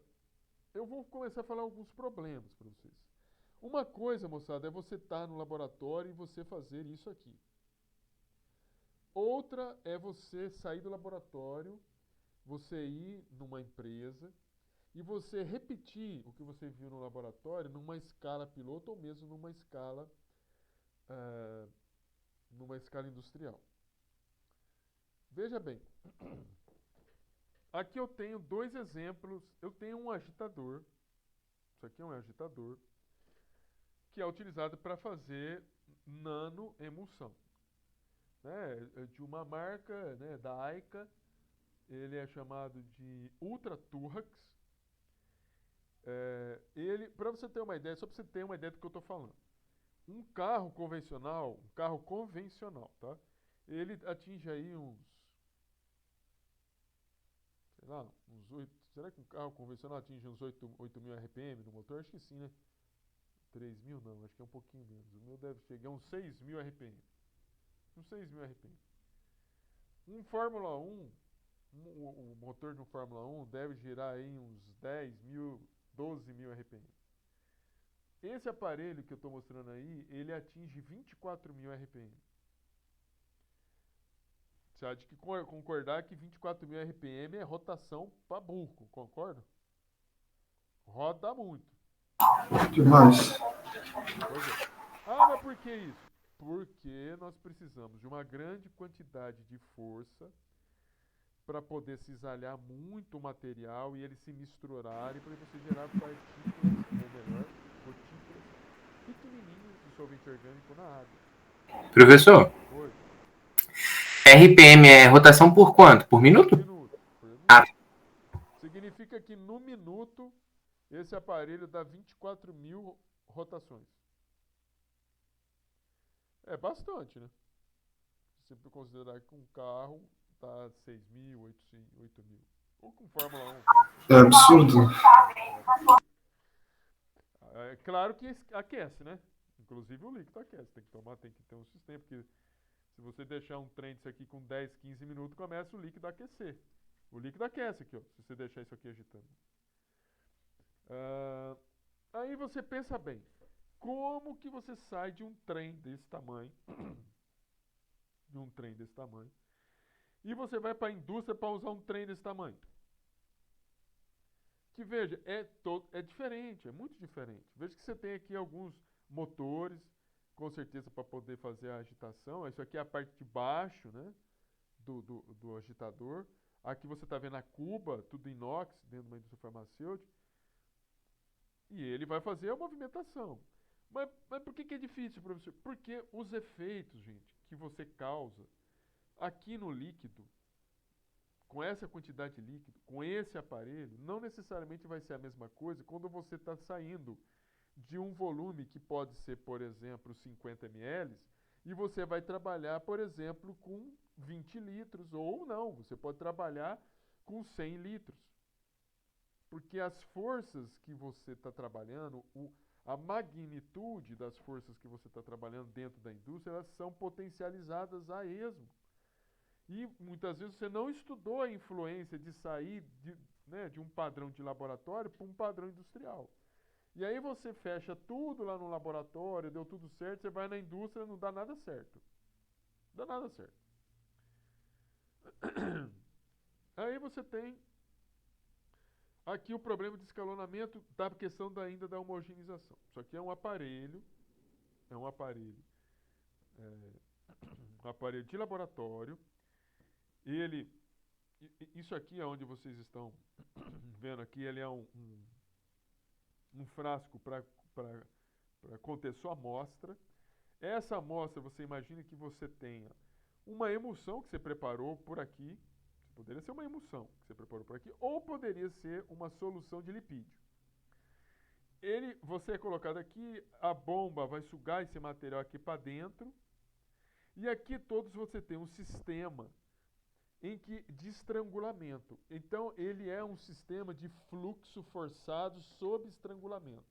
eu vou começar a falar alguns problemas para vocês. Uma coisa, moçada, é você estar no laboratório e você fazer isso aqui. Outra é você sair do laboratório, você ir numa empresa e você repetir o que você viu no laboratório numa escala piloto ou mesmo numa escala industrial. Veja bem, aqui eu tenho dois exemplos. Eu tenho um agitador. Isso aqui é um agitador. que é utilizado para fazer nanoemulsão. Né? É de uma marca, né, da Aica, ele é chamado de Ultra Turrax. Para você ter uma ideia, só para você ter uma ideia do que eu estou falando. Um carro convencional, tá? Ele atinge aí sei lá, uns 8. Será que um carro convencional atinge uns 8.000 RPM no motor? Acho que sim, né? 3.000 não, acho que é um pouquinho menos. O meu deve chegar a uns 6.000 RPM. Uns 6.000 RPM. Um Fórmula 1, o motor de um Fórmula 1 deve girar aí uns 10.000, 12.000 RPM. Esse aparelho que eu estou mostrando aí, ele atinge 24.000 RPM. Você há de concordar que 24.000 RPM é rotação para burro, concorda? Roda muito. Demais. Pois é. Mas por que isso? Porque nós precisamos de uma grande quantidade de força para poder cisalhar muito material e eles se misturarem para você gerar partículas, ou melhor, gotículas pequenininhas de solvente orgânico na água. Professor, Oi. RPM é rotação por quanto? Por minuto? Por minuto. Ah. Significa que no minuto esse aparelho dá 24.000 rotações. É bastante, né? Se você considerar que um carro tá 6.000, 8.000. Ou com Fórmula 1. É absurdo. É claro que aquece, né? Inclusive o líquido aquece. Tem que ter um sistema, porque se você deixar um trem disso aqui com 10, 15 minutos, começa o líquido a aquecer. O líquido aquece aqui, ó, se você deixar isso aqui agitando. Aí você pensa bem, como que você sai de um trem desse tamanho, e você vai para a indústria para usar um trem desse tamanho? Que veja, é diferente, é muito diferente. Veja que você tem aqui alguns motores, com certeza para poder fazer a agitação. Isso aqui é a parte de baixo, né, do agitador. Aqui você está vendo a cuba, tudo inox, dentro de uma indústria farmacêutica. E ele vai fazer a movimentação. Mas por que é difícil, professor? Porque os efeitos, gente, que você causa aqui no líquido, com essa quantidade de líquido, com esse aparelho, não necessariamente vai ser a mesma coisa quando você está saindo de um volume que pode ser, por exemplo, 50 ml, e você vai trabalhar, por exemplo, com 20 litros, ou não, você pode trabalhar com 100 litros. Porque as forças que você está trabalhando, a magnitude das forças que você está trabalhando dentro da indústria, elas são potencializadas a esmo. E muitas vezes você não estudou a influência de sair de um padrão de laboratório para um padrão industrial. E aí você fecha tudo lá no laboratório, deu tudo certo, você vai na indústria, não dá nada certo. Não dá nada certo. Aí você tem aqui o problema de escalonamento da questão ainda da homogeneização. Isso aqui é um aparelho um aparelho de laboratório. Isso aqui é onde vocês estão vendo aqui, ele é um frasco para conter sua amostra. Essa amostra, você imagina que você tenha uma emulsão que você preparou por aqui. Poderia ser uma emulsão que você preparou por aqui, ou poderia ser uma solução de lipídio. Você é colocado aqui, a bomba vai sugar esse material aqui para dentro, e aqui todos você tem um sistema de estrangulamento. Então, ele é um sistema de fluxo forçado sob estrangulamento.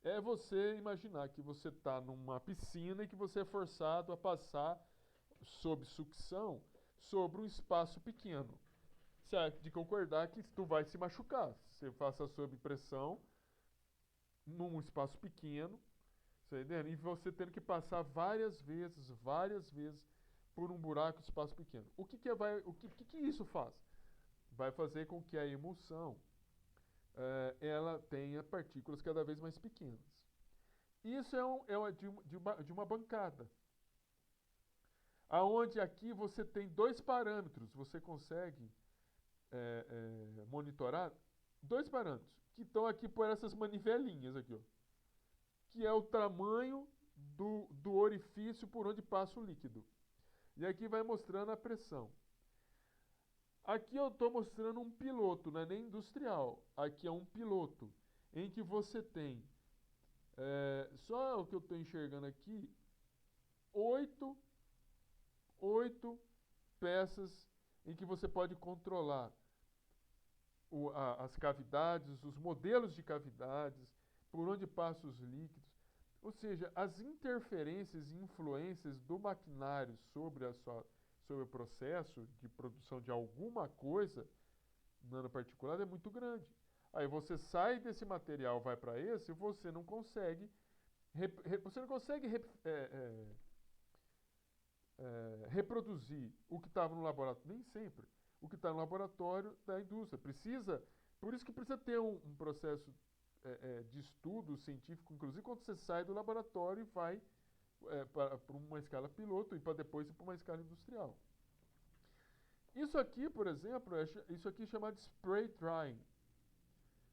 É você imaginar que você está numa piscina e que você é forçado a passar sob sucção sobre um espaço pequeno. Você há de concordar que tu vai se machucar. Você faça sob pressão num espaço pequeno, e você tendo que passar várias vezes por um buraco de espaço pequeno. O que isso faz? Vai fazer com que a emulsão ela tenha partículas cada vez mais pequenas. Isso é de uma bancada. Aonde aqui você tem dois parâmetros, você consegue monitorar dois parâmetros, que estão aqui por essas manivelinhas aqui, ó. que é o tamanho do orifício por onde passa o líquido. E aqui vai mostrando a pressão. Aqui eu estou mostrando um piloto, não é nem industrial. Aqui é um piloto, em que você tem, só o que eu estou enxergando aqui, 8 peças em que você pode controlar as cavidades, os modelos de cavidades, por onde passam os líquidos. Ou seja, as interferências e influências do maquinário sobre o processo de produção de alguma coisa nanoparticulada é muito grande. Aí você sai desse material, vai para esse, e você não consegue reproduzir o que estava no laboratório, nem sempre. O que está no laboratório da indústria. Por isso que precisa ter um processo de estudo científico, inclusive quando você sai do laboratório e vai para uma escala piloto e para depois ir para uma escala industrial. Isso aqui, por exemplo, isso aqui é chamado de spray drying.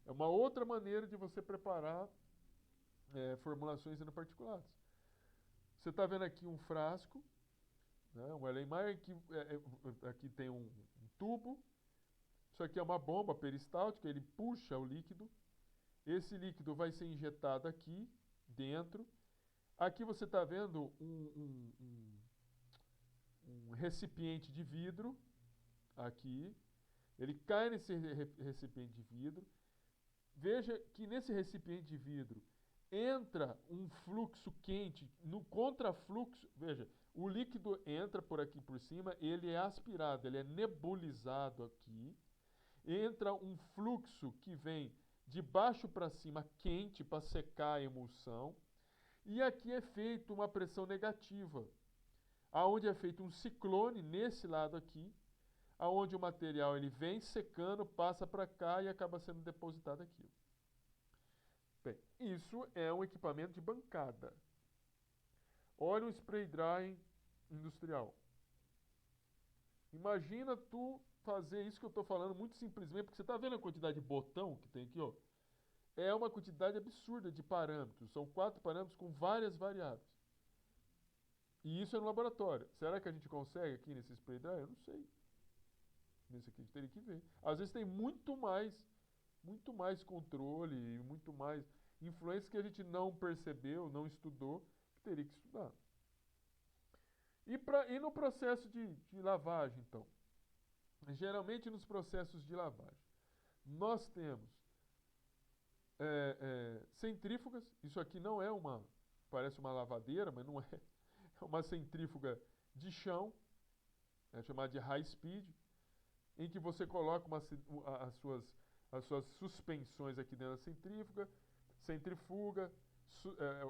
É uma outra maneira de você preparar formulações nanoparticuladas. Você está vendo aqui um frasco, né, um Erlenmeyer, que aqui tem um tubo. Isso aqui é uma bomba peristáltica, ele puxa o líquido. Esse líquido vai ser injetado aqui dentro. Aqui você está vendo um recipiente de vidro. Aqui. Ele cai nesse recipiente de vidro. Veja que nesse recipiente de vidro entra um fluxo quente no contrafluxo. Veja, o líquido entra por aqui por cima, ele é aspirado, ele é nebulizado aqui. Entra um fluxo que vem de baixo para cima quente para secar a emulsão. E aqui é feita uma pressão negativa, aonde é feito um ciclone nesse lado aqui, aonde o material ele vem secando, passa para cá e acaba sendo depositado aqui. Bem, isso é um equipamento de bancada. Olha um spray drying industrial. Imagina tu fazer isso que eu estou falando muito simplesmente, porque você está vendo a quantidade de botão que tem aqui, ó? É uma quantidade absurda de parâmetros. São 4 parâmetros com várias variáveis. E isso é no laboratório. Será que a gente consegue aqui nesse spray dryer? Eu não sei. Nesse aqui a gente teria que ver. Às vezes tem muito mais controle, muito mais influências que a gente não percebeu, não estudou, que teria que estudar. E no processo de lavagem, então? Geralmente nos processos de lavagem, nós temos centrífugas. Isso aqui não é parece uma lavadeira, mas não é. É uma centrífuga de chão, é chamada de high speed, em que você coloca as suas suspensões aqui dentro da centrifuga,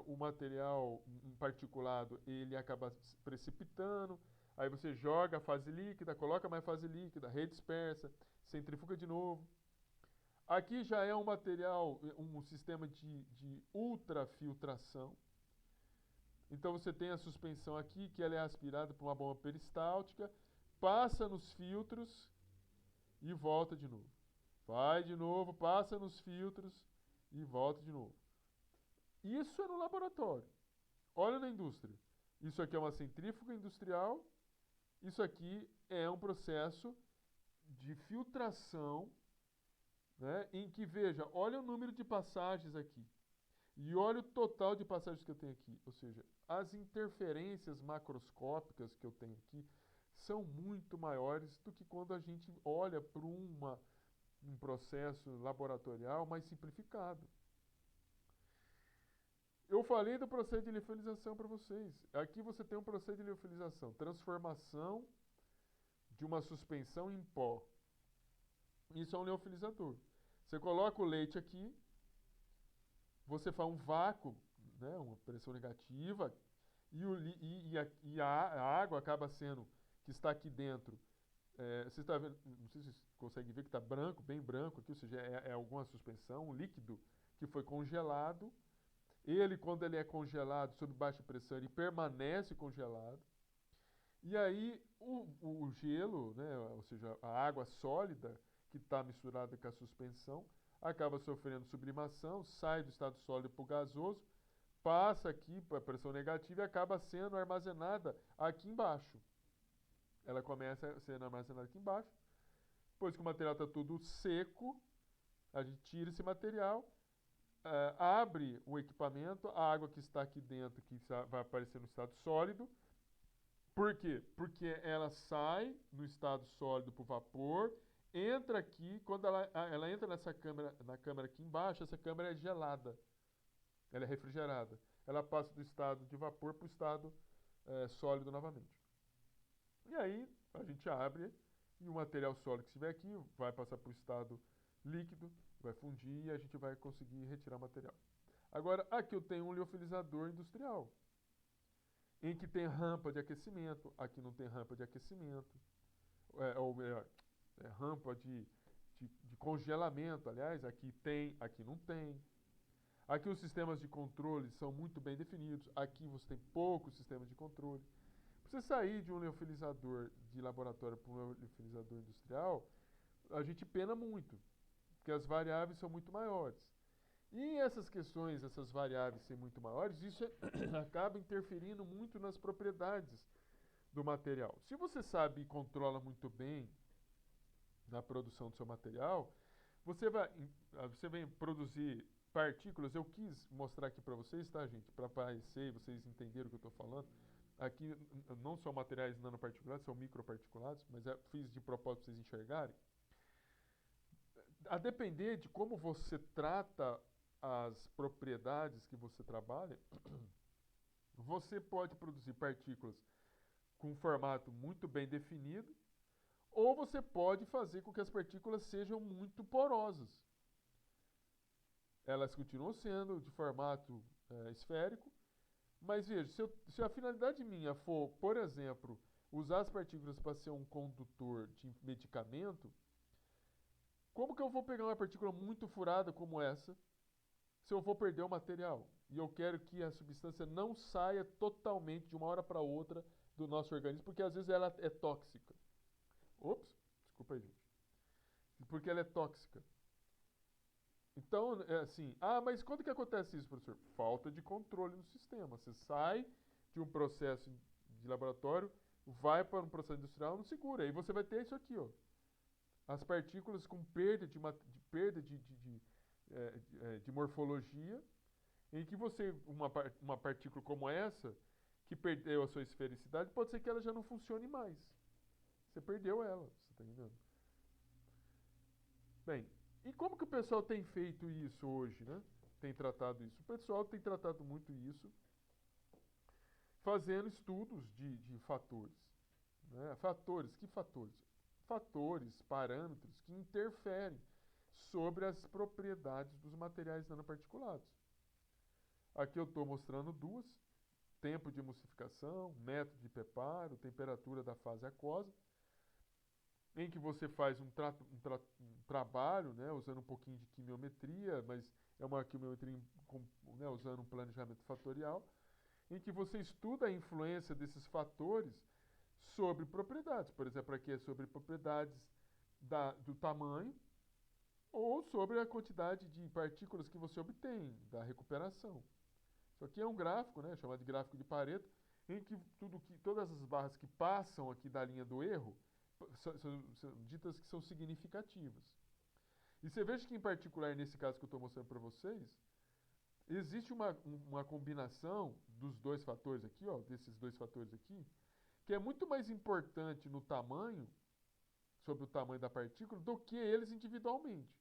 o material particulado ele acaba precipitando, aí você joga a fase líquida, coloca mais fase líquida, redispersa, centrifuga de novo. Aqui já é um material, um sistema de ultrafiltração. Então você tem a suspensão aqui, que ela é aspirada por uma bomba peristáltica, passa nos filtros e volta de novo. Vai de novo, passa nos filtros e volta de novo. Isso é no laboratório. Olha na indústria. Isso aqui é uma centrífuga industrial. Isso aqui é um processo de filtração, né, em que, veja, olha o número de passagens aqui. E olha o total de passagens que eu tenho aqui. Ou seja, as interferências macroscópicas que eu tenho aqui são muito maiores do que quando a gente olha para um processo laboratorial mais simplificado. Eu falei do processo de liofilização para vocês. Aqui você tem um processo de liofilização, transformação de uma suspensão em pó. Isso é um liofilizador. Você coloca o leite aqui, você faz um vácuo, né, uma pressão negativa, e a água acaba sendo, que está aqui dentro, você está vendo, não sei se vocês conseguem ver que está branco, bem branco aqui, ou seja, é alguma suspensão, um líquido que foi congelado. Ele, quando ele é congelado sob baixa pressão, ele permanece congelado. E aí o gelo, né, ou seja, a água sólida que está misturada com a suspensão, acaba sofrendo sublimação, sai do estado sólido para o gasoso, passa aqui para a pressão negativa e acaba sendo armazenada aqui embaixo. Ela começa sendo armazenada aqui embaixo. Depois que o material está todo seco, a gente tira esse material, abre o equipamento, a água que está aqui dentro, que vai aparecer no estado sólido. Por quê? Porque ela sai no estado sólido para o vapor, entra aqui, quando ela entra na câmara aqui embaixo, essa câmara é gelada, ela é refrigerada. Ela passa do estado de vapor para o estado sólido novamente. E aí a gente abre e o material sólido que estiver aqui vai passar para o estado líquido, vai fundir e a gente vai conseguir retirar o material. Agora, aqui eu tenho um liofilizador industrial, em que tem rampa de aquecimento, aqui não tem rampa de aquecimento, ou melhor, rampa de congelamento, aliás, aqui tem, aqui não tem. Aqui os sistemas de controle são muito bem definidos, aqui você tem poucos sistemas de controle. Para você sair de um liofilizador de laboratório para um liofilizador industrial, a gente pena muito, porque as variáveis são muito maiores. E essas questões, essas variáveis serem muito maiores, isso acaba interferindo muito nas propriedades do material. Se você sabe e controla muito bem na produção do seu material, você vem produzir partículas. Eu quis mostrar aqui para vocês, tá, gente? Para parecer, vocês entenderam o que eu estou falando. Aqui não são materiais nanoparticulados, são microparticulados, mas fiz de propósito para vocês enxergarem. A depender de como você trata as propriedades que você trabalha, você pode produzir partículas com um formato muito bem definido, ou você pode fazer com que as partículas sejam muito porosas. Elas continuam sendo de formato esférico, mas veja, se a finalidade minha for, por exemplo, usar as partículas para ser um condutor de medicamento, como que eu vou pegar uma partícula muito furada como essa, se eu vou perder o material? E eu quero que a substância não saia totalmente de uma hora para outra do nosso organismo, porque às vezes ela é tóxica. Ops, desculpa aí, gente. Porque ela é tóxica. Então, é assim, mas quando que acontece isso, professor? Falta de controle no sistema. Você sai de um processo de laboratório, vai para um processo industrial, não segura. Aí você vai ter isso aqui, ó. As partículas com perda de morfologia, em que uma partícula como essa, que perdeu a sua esfericidade, pode ser que ela já não funcione mais. Você perdeu ela, você está entendendo? Bem, e como que o pessoal tem feito isso hoje, né? Tem tratado isso? O pessoal tem tratado muito isso fazendo estudos de fatores. Né? Que fatores? Fatores, parâmetros que interferem sobre as propriedades dos materiais nanoparticulados. Aqui eu estou mostrando duas: tempo de emulsificação, método de preparo, temperatura da fase aquosa, em que você faz um trabalho, né, usando um pouquinho de quimiometria, mas é uma quimiometria usando um planejamento fatorial, em que você estuda a influência desses fatores sobre propriedades. Por exemplo, aqui é sobre propriedades do tamanho ou sobre a quantidade de partículas que você obtém da recuperação. Isso aqui é um gráfico, né, chamado de gráfico de Pareto, em que todas as barras que passam aqui da linha do erro são ditas que são significativas. E você veja que, em particular, nesse caso que eu estou mostrando para vocês, existe uma combinação dos dois fatores aqui, ó, desses dois fatores aqui, que é muito mais importante no tamanho, sobre o tamanho da partícula, do que eles individualmente.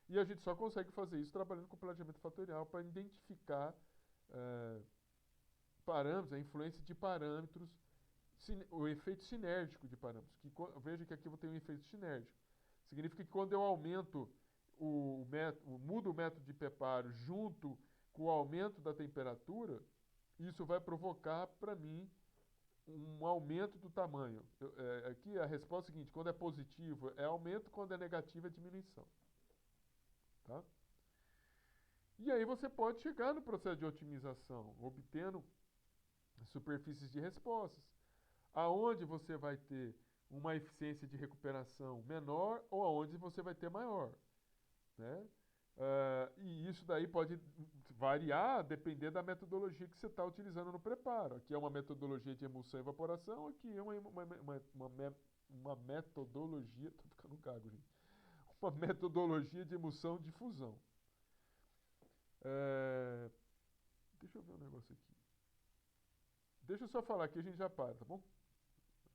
E a gente só consegue fazer isso trabalhando com planejamento fatorial para identificar parâmetros, a influência de parâmetros, o efeito sinérgico de parâmetros. Veja que aqui eu vou ter um efeito sinérgico. Significa que quando eu aumento mudo o método de preparo junto com o aumento da temperatura, isso vai provocar para mim um aumento do tamanho. Aqui a resposta é a seguinte: quando é positivo é aumento, quando é negativo é diminuição. Tá? E aí você pode chegar no processo de otimização, obtendo superfícies de respostas, aonde você vai ter uma eficiência de recuperação menor ou aonde você vai ter maior. Né? E isso daí pode variar dependendo da metodologia que você está utilizando no preparo. Aqui é uma metodologia de emulsão e evaporação, aqui é uma metodologia... Tô ficando gago, gente. Uma metodologia de emulsão e difusão. Deixa eu ver um negócio aqui. Deixa eu só falar aqui, a gente já para, tá bom?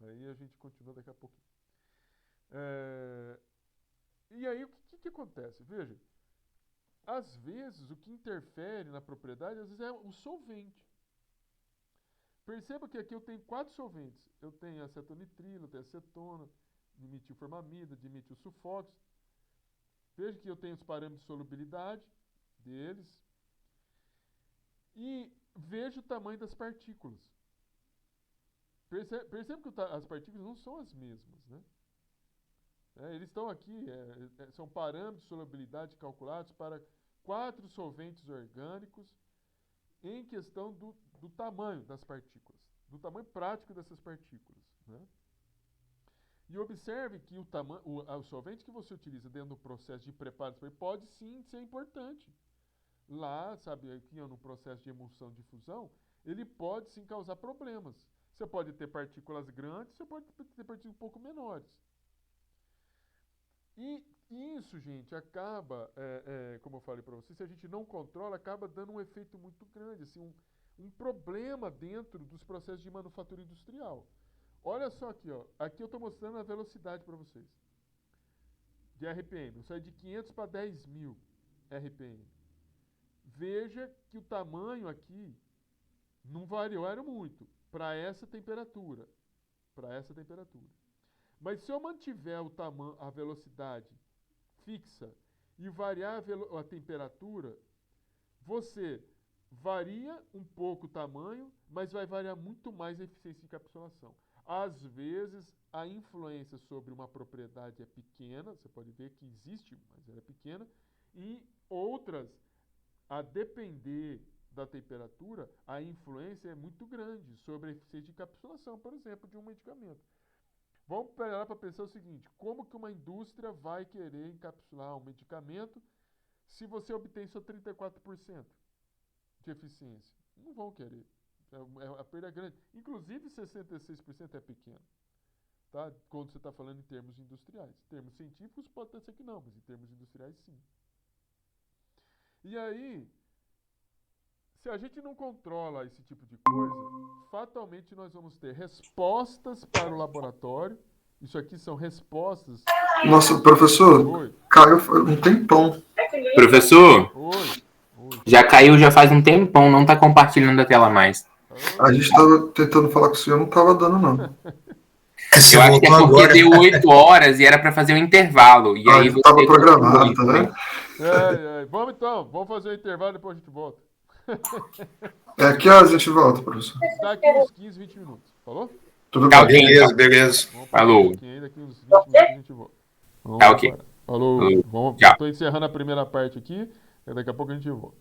Aí a gente continua daqui a pouquinho. E aí, o que acontece? Veja, às vezes, o que interfere na propriedade, às vezes, é o solvente. Perceba que aqui eu tenho 4 solventes. Eu tenho acetonitrilo, eu tenho acetona, dimetilformamida, dimetilsulfóxido. Veja que eu tenho os parâmetros de solubilidade deles. E veja o tamanho das partículas. Perceba que as partículas não são as mesmas, né? Eles estão aqui, são parâmetros de solubilidade calculados para 4 solventes orgânicos em questão do tamanho das partículas, do tamanho prático dessas partículas, né? E observe que o solvente que você utiliza dentro do processo de preparo pode sim ser importante. Lá, sabe, aqui no processo de emulsão e difusão, ele pode sim causar problemas. Você pode ter partículas grandes, você pode ter partículas um pouco menores. E isso, gente, acaba, como eu falei para vocês, se a gente não controla, acaba dando um efeito muito grande, assim, um problema dentro dos processos de manufatura industrial. Olha só aqui, ó. Aqui eu estou mostrando a velocidade para vocês. De RPM. Eu saí de 500 para 10.000 RPM. Veja que o tamanho aqui não variou muito para essa temperatura. Mas se eu mantiver a velocidade fixa e variar a temperatura, você varia um pouco o tamanho, mas vai variar muito mais a eficiência de encapsulação. Às vezes, a influência sobre uma propriedade é pequena, você pode ver que existe, mas ela é pequena, e outras, a depender da temperatura, a influência é muito grande sobre a eficiência de encapsulação, por exemplo, de um medicamento. Vamos parar para pensar o seguinte: como que uma indústria vai querer encapsular um medicamento se você obtém só 34% de eficiência? Não vão querer. A perda é grande. Inclusive, 66% é pequeno. Tá? Quando você está falando em termos industriais. Em termos científicos, pode ser que não, mas em termos industriais, sim. E aí, se a gente não controla esse tipo de coisa, fatalmente nós vamos ter respostas para o laboratório. Isso aqui são respostas. Nossa, professor, Oi. caiu faz um tempão. Professor, Oi. já caiu já faz um tempão, não tá compartilhando a tela mais. A gente estava tentando falar com o senhor, não estava dando, não. Eu acho que é porque deu 8 horas e era para fazer um intervalo. E aí você estava programado, tá vendo? Vamos então, vamos fazer um intervalo e depois a gente volta. Que horas a gente volta, professor? Daqui uns 15, 20 minutos. Falou? Tudo Tá bem. ok, então. Beleza. Falou. Daqui uns 20 minutos a gente volta. Tá ok. Falou. Tchau. Estou encerrando a primeira parte aqui. Daqui a pouco a gente volta.